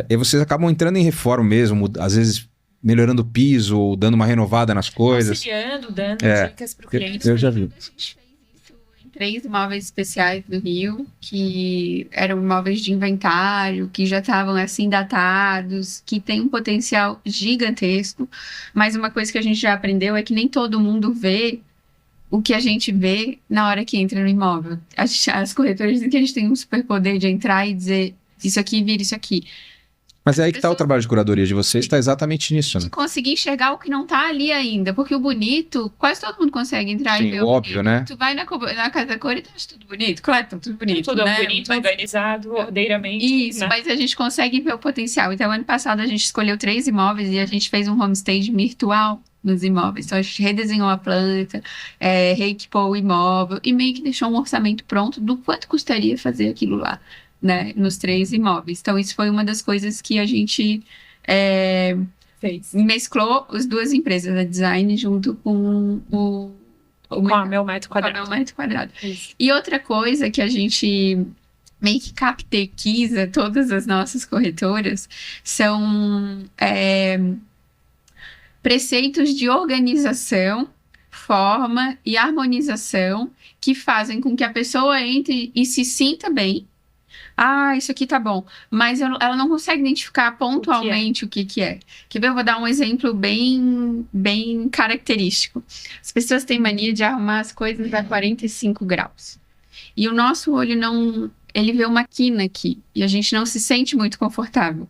E vocês acabam entrando em reforma mesmo, às vezes melhorando o piso, ou dando uma renovada nas coisas. Auxiliando, dando dicas para o cliente. Eu já vi. A gente fez isso em 3 imóveis especiais do Rio, que eram imóveis de inventário, que já estavam assim datados, que tem um potencial gigantesco. Mas uma coisa que a gente já aprendeu é que nem todo mundo vê o que a gente vê na hora que entra no imóvel. As corretoras dizem que a gente tem um superpoder de entrar e dizer isso aqui vira isso aqui. Mas é aí que está o trabalho de curadoria de vocês, está exatamente nisso, né? De conseguir enxergar o que não tá ali ainda. Porque o bonito, quase todo mundo consegue entrar Sim, e ver óbvio, bonito. né? Tu vai na casa da cor e tá tudo bonito. Claro, tá tudo bonito, Tudo né? bonito, Mas- organizado, ordeiramente. Isso, né? mas a gente consegue ver o potencial. Então, ano passado, a gente escolheu 3 imóveis e a gente fez um homestaging virtual nos imóveis. Então, a gente redesenhou a planta, reequipou o imóvel e meio que deixou um orçamento pronto do quanto custaria fazer aquilo lá, né? Nos 3 imóveis. Então, isso foi uma das coisas que a gente Fez. mesclou as 2 empresas, a design junto com Com a Meu Metro com a Quadrado. Meu Metro Quadrado. Isso. E outra coisa que a gente meio que catequiza todas as nossas corretoras são preceitos de organização, forma e harmonização que fazem com que a pessoa entre e se sinta bem. Isso aqui tá bom. Mas ela não consegue identificar pontualmente o que é. Quer ver? Eu vou dar um exemplo bem, bem característico. As pessoas têm mania de arrumar as coisas a 45 graus. E o nosso olho não... Ele vê uma quina aqui. E a gente não se sente muito confortável.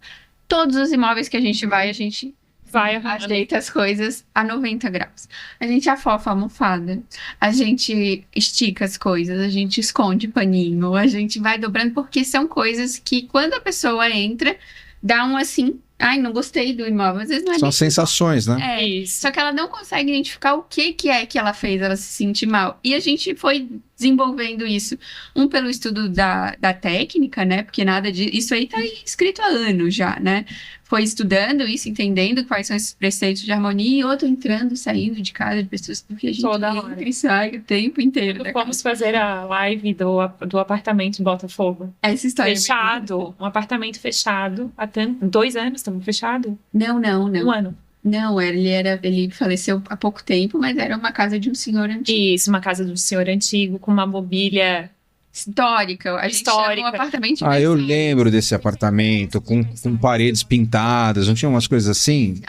Todos os imóveis que a gente vai, a gente Vai arrumando. ajeita as coisas a 90 graus. A gente afofa a almofada, a gente estica as coisas, a gente esconde paninho, a gente vai dobrando, porque são coisas que quando a pessoa entra, dá um assim, não gostei do imóvel. Às vezes não é São nem sensações, né? Isso. só que ela não consegue identificar o que é que ela fez ela se sentir mal. E a gente foi desenvolvendo isso. Um pelo estudo da técnica, né? Porque nada disso... Isso aí tá escrito há anos já, né? Foi estudando isso, entendendo quais são esses preceitos de harmonia, e outro entrando, saindo de casa de pessoas, porque a gente Toda entra hora. e sai o tempo inteiro. da Fomos fazer a live do apartamento em Botafogo. casa. Essa história. Fechado. Um apartamento fechado. Há 2 anos estamos fechados? Não. 1 ano. Não, ele faleceu há pouco tempo, mas era uma casa de um senhor antigo. Isso, uma casa de um senhor antigo com uma mobília. Histórica. A gente Histórica. chama um apartamento de Ah, eu Versalhes. lembro desse apartamento com paredes pintadas, não tinha umas coisas assim?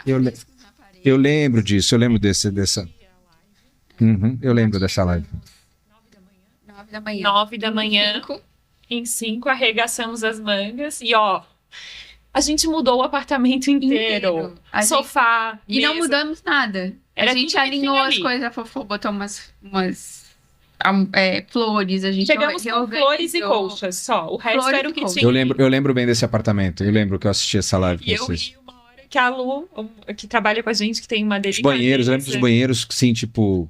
Eu lembro disso, eu lembro dessa. Uhum, eu lembro dessa live. 9 da manhã. 9 da manhã. 5. Em 5, arregaçamos as mangas. E ó, a gente mudou o apartamento inteiro. A gente- Sofá, E não mesa. mudamos nada. Era A gente tudo que alinhou tinha as ali. coisas, a Fofô botou umas flores, a gente Chegamos com reorganizou. flores e colchas só. O resto Flores era o e que colchas. tinha. Eu lembro bem desse apartamento, eu lembro que eu assisti essa live E com eu vocês. ri uma hora que a Lu, que trabalha com a gente, que tem uma Os delicadeza. banheiros, eu lembro dos banheiros, sim, tipo,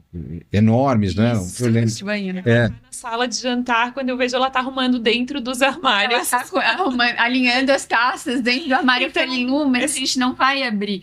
enormes, né? Isso, Eu lembro. de banheiro. É, Na sala de jantar, quando eu vejo ela tá arrumando dentro dos armários. Ela tá alinhando as taças dentro do armário. Então, Eu falei, Lu, mas a gente não vai abrir.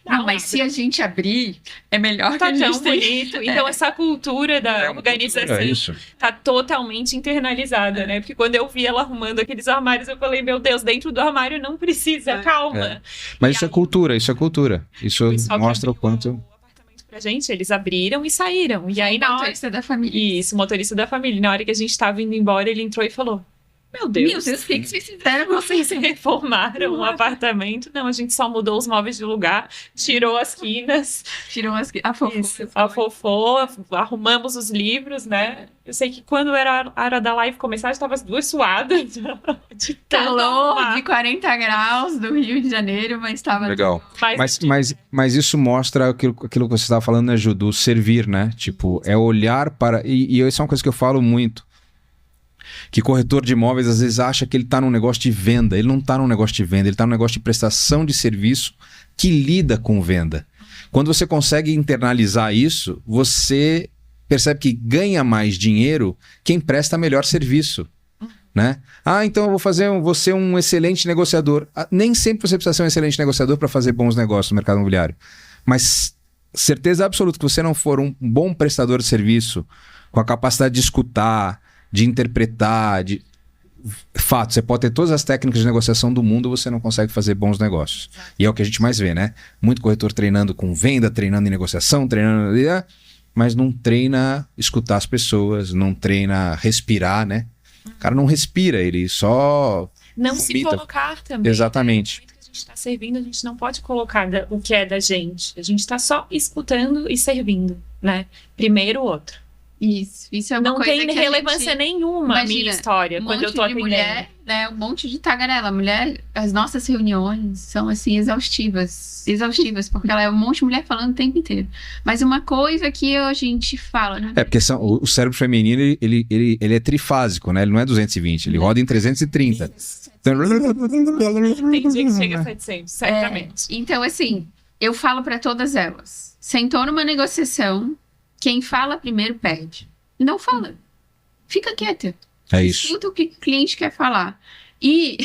Não, mas se a gente abrir, é melhor que Tá a gente tão tenha. bonito. Então, essa cultura da organização é isso. tá totalmente internalizada, né? Porque quando eu vi ela arrumando aqueles armários, eu falei, meu Deus, dentro do armário não precisa, calma. Mas isso é cultura, isso é cultura. Isso O pessoal que mostra o abriu quanto. o apartamento pra gente, eles abriram e saíram. E aí, na hora... Motorista da família. Isso, o motorista da família. Na hora que a gente tava indo embora, ele entrou e falou, meu Deus, Meu Deus, o que vocês fizeram? vocês reformaram um apartamento? Não, a gente só mudou os móveis de lugar, tirou as quinas, Tiram a Fofô. isso, afofou, arrumamos os livros, né? Eu sei que quando era a hora da live começar, estava as duas suadas de tanto Calor arrumar. de 40 graus do Rio de Janeiro, mas estava Legal. Mas, Mas isso mostra aquilo que você estava falando, né, Ju, do servir, né? Tipo, é olhar para. E isso é uma coisa que eu falo muito. Que corretor de imóveis às vezes acha que ele está num negócio de venda. Ele não está num negócio de venda, ele está num negócio de prestação de serviço que lida com venda. Quando você consegue internalizar isso, você percebe que ganha mais dinheiro quem presta melhor serviço. Né? Ah, então eu vou ser um excelente negociador. Nem sempre você precisa ser um excelente negociador para fazer bons negócios no mercado imobiliário. Mas certeza absoluta que você não for um bom prestador de serviço, com a capacidade de escutar, de interpretar, fato, você pode ter todas as técnicas de negociação do mundo, você não consegue fazer bons negócios. E é o que a gente mais vê, né? Muito corretor treinando com venda, treinando em negociação, treinando... mas não treina escutar as pessoas, não treina respirar, né? O cara não respira, ele só... não se vomita. colocar também. Exatamente. No momento que a gente está servindo, a gente não pode colocar o que é da gente. A gente está só escutando e servindo, né? Primeiro o outro. Isso é uma Não coisa tem que a relevância gente... nenhuma a minha Imagina, história Um quando monte eu tô de atendendo. mulher, né? Um monte de tagarela. Mulher, as nossas reuniões são assim exaustivas, porque ela é um monte de mulher falando o tempo inteiro. Mas uma coisa que a gente fala, né? É, porque o cérebro feminino, ele é trifásico, né? Ele não é 220, ele roda em 330. Tem dia que chega a 700, certamente. Então, assim, eu falo pra todas elas. Sentou numa negociação, quem fala primeiro perde. Não fala. Fica quieta. É isso. Escuta o que o cliente quer falar. E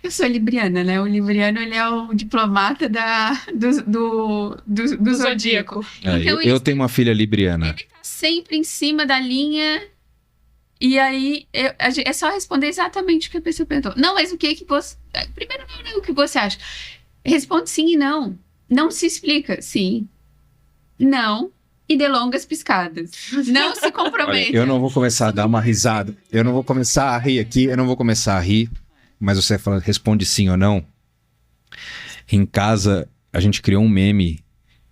eu sou libriana, né? O libriano, ele é o diplomata do zodíaco. É, Então, eu tenho uma filha libriana. Ele tá sempre em cima da linha. E aí, é só responder exatamente o que a pessoa perguntou. Não, mas o que você... Primeiro, não, o que você acha? Responde sim e não. Não se explica. Sim. Não. E dê longas piscadas. Não se comprometa. Olha, eu não vou começar a dar uma risada. Eu não vou começar a rir aqui. Eu não vou começar a rir. Mas você fala, responde sim ou não. Em casa, a gente criou um meme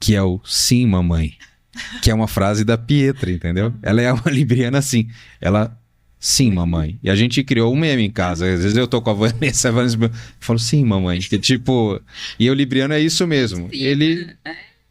que é o sim, mamãe. Que é uma frase da Pietra, entendeu? Ela é uma libriana assim. Ela, sim, mamãe. E a gente criou um meme em casa. Às vezes eu tô com a Vanessa falo, sim, mamãe. Que tipo... E o libriano é isso mesmo. Sim, ele...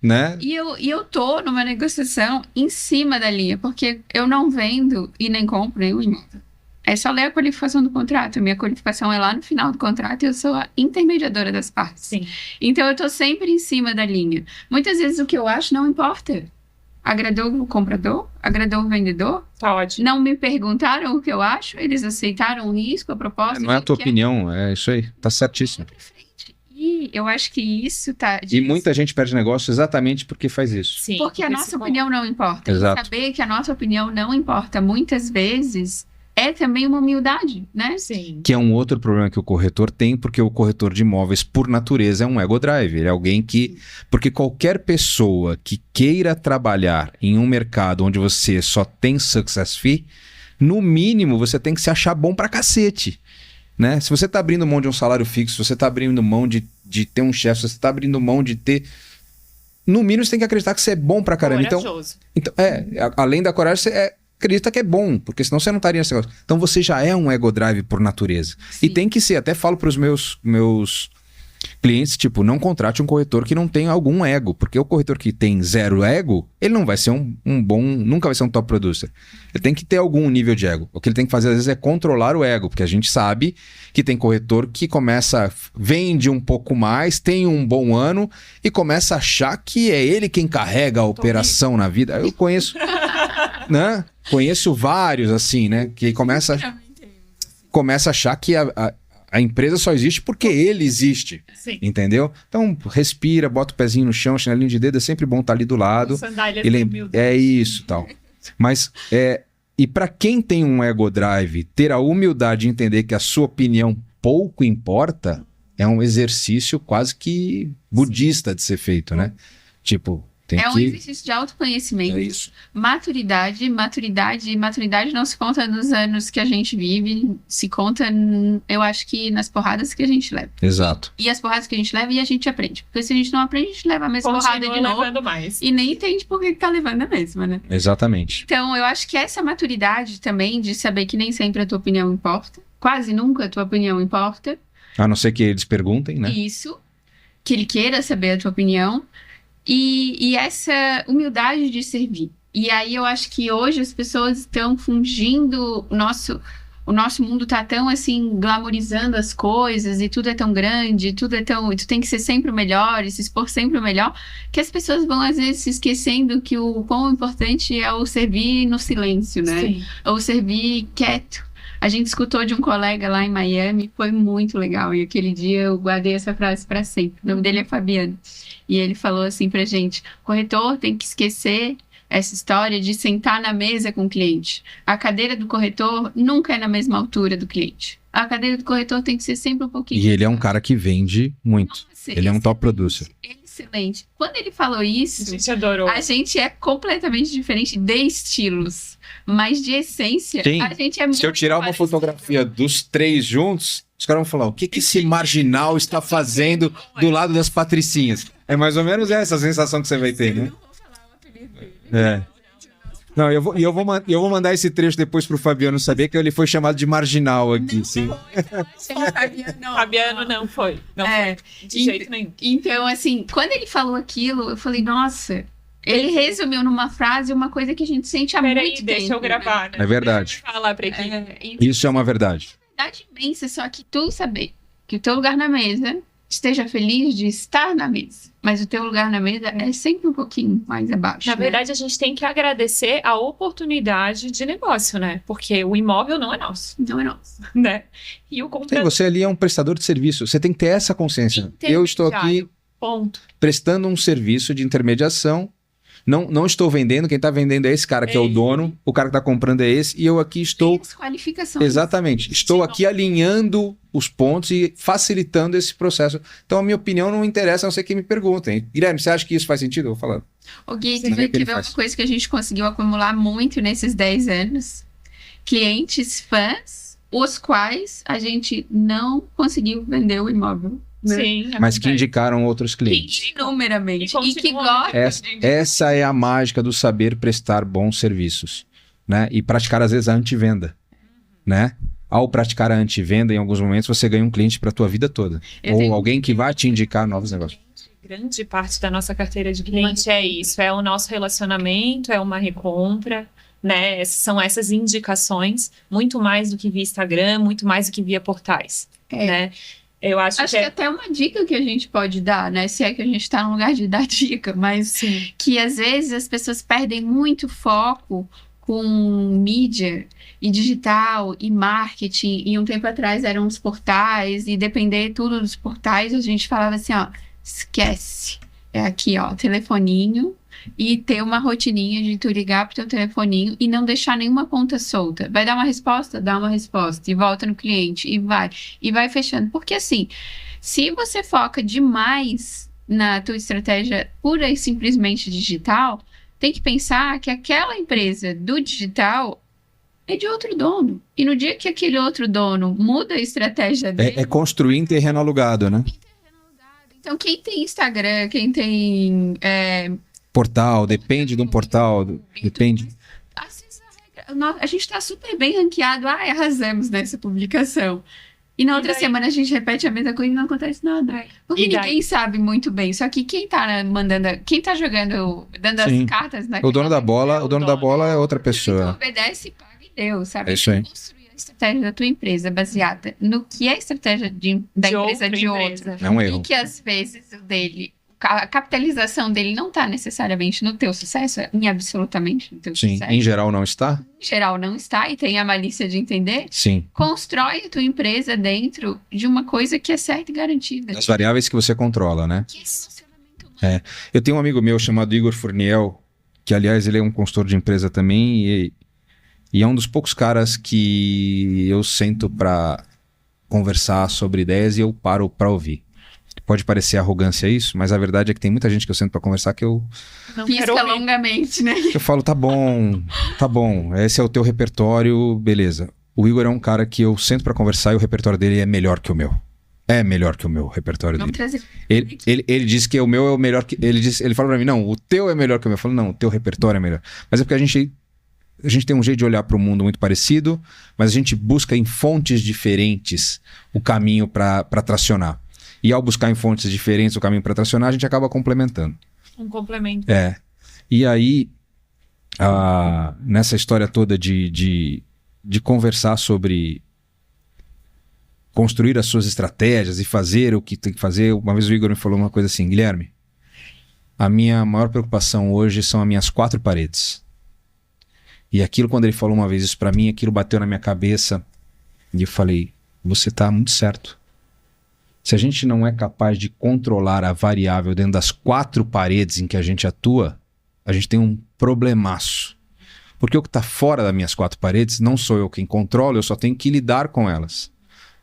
Né? E eu tô numa negociação em cima da linha, porque eu não vendo e nem compro nenhum imóvel. É só ler a qualificação do contrato. Minha qualificação é lá no final do contrato e eu sou a intermediadora das partes. Sim. Então eu tô sempre em cima da linha. Muitas vezes o que eu acho não importa. Agradou o comprador? Agradou o vendedor? Tá ótimo. Não me perguntaram o que eu acho? Eles aceitaram o risco, a proposta? Não é a tua que opinião, é isso aí. Tá certíssimo. Pra frente. E eu acho que isso tá... E muita gente perde negócio exatamente porque faz isso. Sim, Porque a nossa opinião não importa. Exato. E saber que a nossa opinião não importa muitas vezes é também uma humildade, né? Sim. Que é um outro problema que o corretor tem, porque o corretor de imóveis, por natureza, é um ego drive. Ele é alguém que... Porque qualquer pessoa que queira trabalhar em um mercado onde você só tem success fee, no mínimo você tem que se achar bom pra cacete. Né? Se você tá abrindo mão de um salário fixo, se você tá abrindo mão de ter um chefe, se você tá abrindo mão de ter... No mínimo você tem que acreditar que você é bom pra caramba. Corajoso. Então, além da coragem, você acredita que é bom, porque senão você não estaria nesse negócio. Então você já é um ego drive por natureza. Sim. E tem que ser, até falo para os meus clientes, tipo, não contrate um corretor que não tem algum ego, porque o corretor que tem zero ego, ele não vai ser um bom, nunca vai ser um top producer. Ele tem que ter algum nível de ego. O que ele tem que fazer às vezes é controlar o ego, porque a gente sabe que tem corretor que vende um pouco mais, tem um bom ano e começa a achar que é ele quem carrega a operação na vida. Eu conheço, né? Conheço vários assim, né? Que começa a achar que a empresa só existe porque ele existe. Sim. Entendeu? Então, respira, bota o pezinho no chão, chinelinho de dedo, é sempre bom estar ali do lado. Sandálias E de humildade. é isso, tal. Mas, e para quem tem um ego drive, ter a humildade de entender que a sua opinião pouco importa, é um exercício quase que budista de ser feito, né? Tipo, tem É um que... exercício de autoconhecimento. É isso. Maturidade não se conta nos anos que a gente vive, se conta, eu acho que nas porradas que a gente leva. Exato. E as porradas que a gente leva e a gente aprende. Porque se a gente não aprende, a gente leva a mesma porrada de Continua novo levando mais. e nem entende por que tá levando a mesma, né? Exatamente. Então, eu acho que essa maturidade também de saber que nem sempre a tua opinião importa, quase nunca a tua opinião importa, A não ser que eles perguntem, né? isso, que ele queira saber a tua opinião, e essa humildade de servir. E aí eu acho que hoje as pessoas estão fungindo, o nosso mundo tá tão assim, glamorizando as coisas, e tudo é tão grande, e tu tem que ser sempre o melhor, e se expor sempre o melhor, que as pessoas vão às vezes se esquecendo que o quão importante é o servir no silêncio, né? Sim. Ou servir quieto. A gente escutou de um colega lá em Miami, foi muito legal. E aquele dia eu guardei essa frase para sempre. O nome dele é Fabiano. E ele falou assim pra gente: corretor tem que esquecer essa história de sentar na mesa com o cliente. A cadeira do corretor nunca é na mesma altura do cliente. A cadeira do corretor tem que ser sempre um pouquinho. E ele é um cara que vende muito. Nossa, Ele é um top producer. Excelente. Quando ele falou isso, A gente adorou. a gente é completamente diferente de estilos, mas de essência, Sim. a gente é muito Se eu tirar uma parecido. fotografia dos três juntos, os caras vão falar: o que esse marginal está fazendo do lado das patricinhas? É mais ou menos essa a sensação que você vai ter, né? Eu não vou falar o apelido dele. É. Não, eu vou mandar esse trecho depois pro Fabiano saber que ele foi chamado de marginal aqui, sim. Fabiano não foi. Não É, foi. De jeito nenhum. então, assim, quando ele falou aquilo, eu falei, nossa, ele resumiu numa frase uma coisa que a gente sente há Peraí, muito deixa tempo. eu gravar, né? É verdade. Deixa eu falar pra equipe. Né? Então, Isso é uma verdade. verdade imensa, só que tu saber que o teu lugar na mesa esteja feliz de estar na mesa, mas o teu lugar na mesa é sempre um pouquinho mais abaixo. Na né? verdade, a gente tem que agradecer a oportunidade de negócio, né? Porque o imóvel não é nosso, Não é nosso. né? E o Sim, comprador... você ali é um prestador de serviço. Você tem que ter essa consciência. Eu estou aqui Ponto. prestando um serviço de intermediação. Não estou vendendo. Quem está vendendo é esse cara que é o dono. O cara que está comprando é esse. E eu aqui estou... Tem as qualificações. Exatamente. Estou aqui alinhando os pontos e facilitando esse processo. Então, a minha opinião não interessa, a não ser que me perguntem. Guilherme, você acha que isso faz sentido? Eu vou falar. O Gui, Sim, quer que ele ver uma faz. coisa que a gente conseguiu acumular muito nesses 10 anos? Clientes, fãs, os quais a gente não conseguiu vender o imóvel. Né? Sim, Mas que acontece. indicaram outros clientes. Inumeramente. E E que continuam gostam Essa é a mágica do saber prestar bons serviços, né? E praticar, às vezes, a antivenda, né? Ao praticar a antivenda, em alguns momentos, você ganha um cliente para a tua vida toda. Eu Ou tenho- alguém que vai te indicar novos negócios. Grande parte da nossa carteira de cliente é isso, é o nosso relacionamento, é uma recompra, né? São essas indicações, muito mais do que via Instagram, muito mais do que via portais, É. né? Eu acho Acho que até uma dica que a gente pode dar, né? Se é que a gente tá no lugar de dar dica, mas Sim. que às vezes as pessoas perdem muito foco com mídia e digital e marketing. E um tempo atrás eram os portais, e depender tudo dos portais, a gente falava assim, ó, esquece. É aqui, ó, telefoninho, e ter uma rotininha de tu ligar pro teu telefoninho e não deixar nenhuma ponta solta. Vai dar uma resposta? Dá uma resposta. E volta no cliente, e vai fechando. Porque assim, se você foca demais na tua estratégia pura e simplesmente digital, tem que pensar que aquela empresa do digital é de outro dono. E no dia que aquele outro dono muda a estratégia dele... É construir em terreno alugado, né? Então, quem tem Instagram, quem tem... Portal, depende de um portal, depende. A gente está super bem ranqueado. Arrasamos nessa publicação. E na outra daí? semana a gente repete a mesma coisa e não acontece nada. Porque E daí? ninguém sabe muito bem. Só que quem tá mandando, quem tá jogando, dando Sim. as cartas na O dono da bola, o o dono da dono. bola é outra Então pessoa. obedece, paga e deu, sabe? É isso aí. Construir a estratégia da tua empresa baseada no que é a estratégia da De empresa outra de empresa. outra. É um E erro. que às vezes o dele, a capitalização dele não está necessariamente no teu sucesso, em absolutamente no teu Sim, sucesso. em geral não está? Em geral não está, e tem a malícia de entender. Sim. Constrói a tua empresa dentro de uma coisa que é certa e garantida. Das variáveis que você controla, né? Que é relacionamento humano. Eu tenho um amigo meu chamado Igor Furniel, que aliás ele é um consultor de empresa também e é um dos poucos caras que eu sento para conversar sobre ideias e eu paro para ouvir. Pode parecer arrogância isso, mas a verdade é que tem muita gente que eu sento para conversar que eu Não Pisca quero ouvir. longamente, né? falo, tá bom, esse é o teu repertório, beleza. O Igor é um cara que eu sento para conversar e o repertório dele é melhor que o meu. É melhor que o meu repertório dele. Vamos trazer. Ele disse que o meu é o melhor que... Ele falou pra mim, não, o teu é melhor que o meu. Eu falo, não, o teu repertório é melhor. Mas é porque a gente tem um jeito de olhar para o mundo muito parecido, mas a gente busca em fontes diferentes o caminho para tracionar. E ao buscar em fontes diferentes o caminho para tracionar, a gente acaba complementando. Um complemento. E aí, nessa história toda de conversar sobre construir as suas estratégias e fazer o que tem que fazer, uma vez o Igor me falou uma coisa assim, Guilherme, a minha maior preocupação hoje são as minhas 4 paredes. E aquilo, quando ele falou uma vez isso pra mim, aquilo bateu na minha cabeça e eu falei, você tá muito certo. Se a gente não é capaz de controlar a variável dentro das 4 paredes em que a gente atua, a gente tem um problemaço. Porque o que está fora das minhas 4 paredes não sou eu quem controla, eu só tenho que lidar com elas.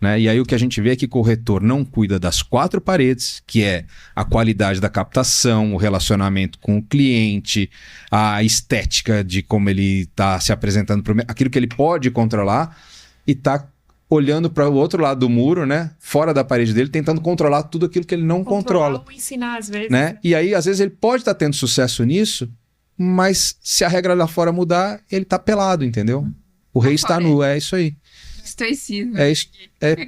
Né? E aí o que a gente vê é que o corretor não cuida das 4 paredes, que é a qualidade da captação, o relacionamento com o cliente, a estética de como ele está se apresentando, aquilo que ele pode controlar, e está olhando para o outro lado do muro, né? Fora da parede dele, tentando controlar tudo aquilo que ele não controla. Ou ensinar às vezes. Né? E aí, às vezes, ele pode estar tendo sucesso nisso, mas se a regra lá fora mudar, ele tá pelado, entendeu? O rei está nu, é isso aí. Estoicismo. É isso,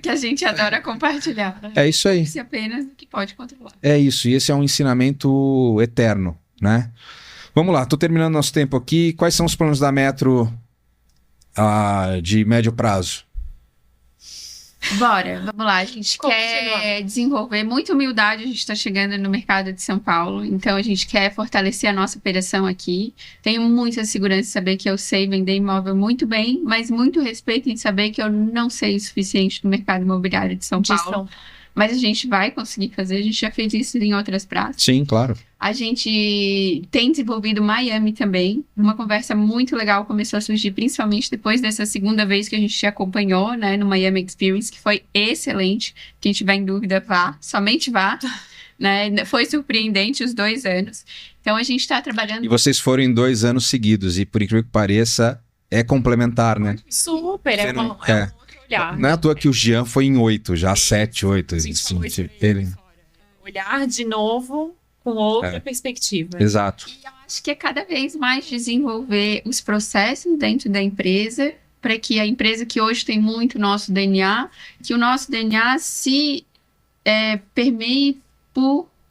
Que a gente adora compartilhar. é isso aí. Se apenas o que pode controlar. É isso, e esse é um ensinamento eterno, né? Vamos lá, tô terminando nosso tempo aqui. Quais são os planos da Metro de médio prazo? Bora, vamos lá. A gente quer desenvolver muita humildade. A gente está chegando no mercado de São Paulo, então a gente quer fortalecer a nossa operação aqui. Tenho muita segurança em saber que eu sei vender imóvel muito bem, mas muito respeito em saber que eu não sei o suficiente no mercado imobiliário de São Paulo. Mas a gente vai conseguir fazer. A gente já fez isso em outras praças. Sim, claro. A gente tem desenvolvido Miami também. Uma conversa muito legal começou a surgir, principalmente depois dessa segunda vez que a gente te acompanhou, né, no Miami Experience, que foi excelente. Quem tiver em dúvida, vá. Somente vá. Né? Foi surpreendente os 2 anos. Então, a gente está trabalhando... E vocês foram em 2 anos seguidos, e por incrível que pareça, é complementar, né? Super, Você é não- um outro olhar. Não é à toa que o Jean foi em 8, já 7, 8. Sim, Assim, foi também, ele... fora. Olhar de novo com outra perspectiva. Exato. E eu acho que é cada vez mais desenvolver os processos dentro da empresa, para que a empresa que hoje tem muito nosso DNA, que o nosso DNA se permeie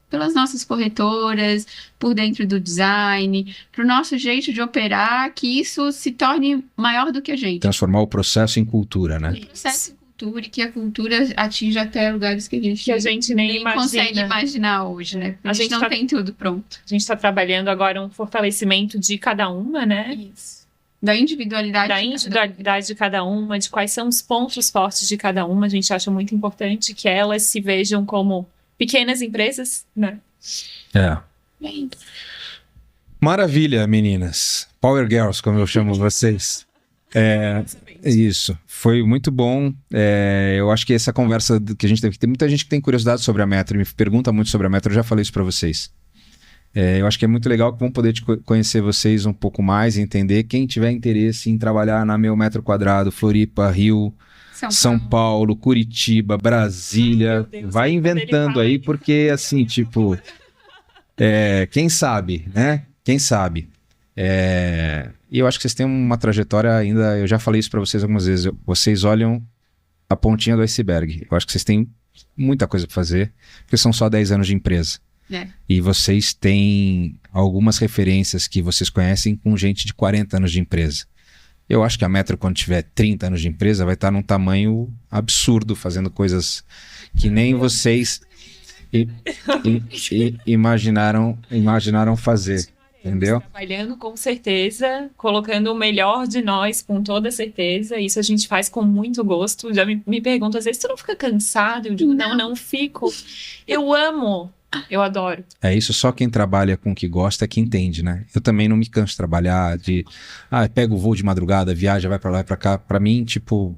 pelas nossas corretoras, por dentro do design, para o nosso jeito de operar, que isso se torne maior do que a gente. Transformar o processo em cultura, né? O processo em cultura cultura e que a cultura atinja até lugares que a gente nem consegue imaginar hoje, né? A gente não tem tudo pronto. A gente está trabalhando agora um fortalecimento de cada uma, né? Isso. Da individualidade de cada uma, de quais são os pontos fortes de cada uma. A gente acha muito importante que elas se vejam como pequenas empresas, né? Bem, Maravilha, meninas. Power Girls, como eu chamo vocês. Isso, foi muito bom. Eu acho que essa conversa que a gente teve, tem muita gente que tem curiosidade sobre a Metro, me pergunta muito sobre a Metro, eu já falei isso para vocês. Eu acho que é muito legal que vão poder conhecer vocês um pouco mais e entender. Quem tiver interesse em trabalhar na Meu Metro Quadrado, Floripa, Rio, São Paulo, Curitiba, Brasília, vai inventando aí, porque assim, tipo, quem sabe, né? Quem sabe? E eu acho que vocês têm uma trajetória ainda, eu já falei isso para vocês algumas vezes, vocês olham a pontinha do iceberg. Eu acho que vocês têm muita coisa para fazer, porque são só 10 anos de empresa. E vocês têm algumas referências que vocês conhecem com gente de 40 anos de empresa. Eu acho que a Metro, quando tiver 30 anos de empresa, vai estar num tamanho absurdo, fazendo coisas que nem vocês imaginaram fazer. Entendeu? Trabalhando com certeza, colocando o melhor de nós com toda certeza. Isso a gente faz com muito gosto. Já me perguntam às vezes, tu não fica cansado? Eu digo, não fico. Eu amo. Eu adoro. Isso, só quem trabalha com o que gosta é que entende, né? Eu também não me canso de trabalhar, pega o voo de madrugada, viaja, vai pra lá e pra cá. Pra mim, tipo...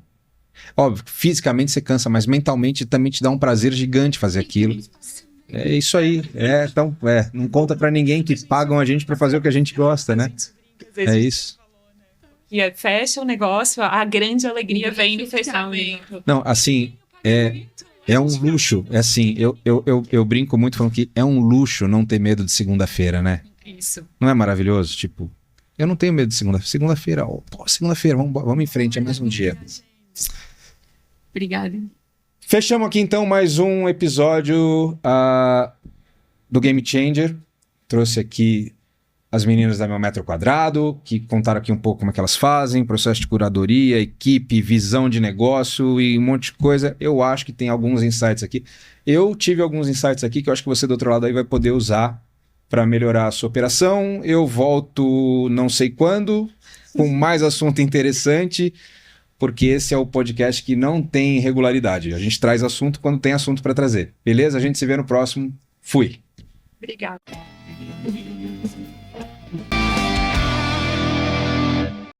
Óbvio, fisicamente você cansa, mas mentalmente também te dá um prazer gigante fazer aquilo. É isso aí. Então, não conta pra ninguém que pagam a gente pra fazer o que a gente gosta, né? É isso. E fecha o negócio, a grande alegria vem do fechamento. Não, assim, é um luxo. Assim, eu brinco muito falando que é um luxo não ter medo de segunda-feira, né? Isso. Não é maravilhoso? Tipo, eu não tenho medo de segunda-feira. Segunda-feira, vamos em frente, é mais um dia. Obrigada. Fechamos aqui então mais um episódio do Game Changer. Trouxe aqui as meninas da Meu Metro Quadrado, que contaram aqui um pouco como é que elas fazem, processo de curadoria, equipe, visão de negócio e um monte de coisa. Eu acho que tem alguns insights aqui. Eu tive alguns insights aqui que eu acho que você do outro lado aí vai poder usar para melhorar a sua operação. Eu volto não sei quando, com mais assunto interessante, porque esse é o podcast que não tem regularidade. A gente traz assunto quando tem assunto para trazer. Beleza? A gente se vê no próximo. Fui. Obrigada.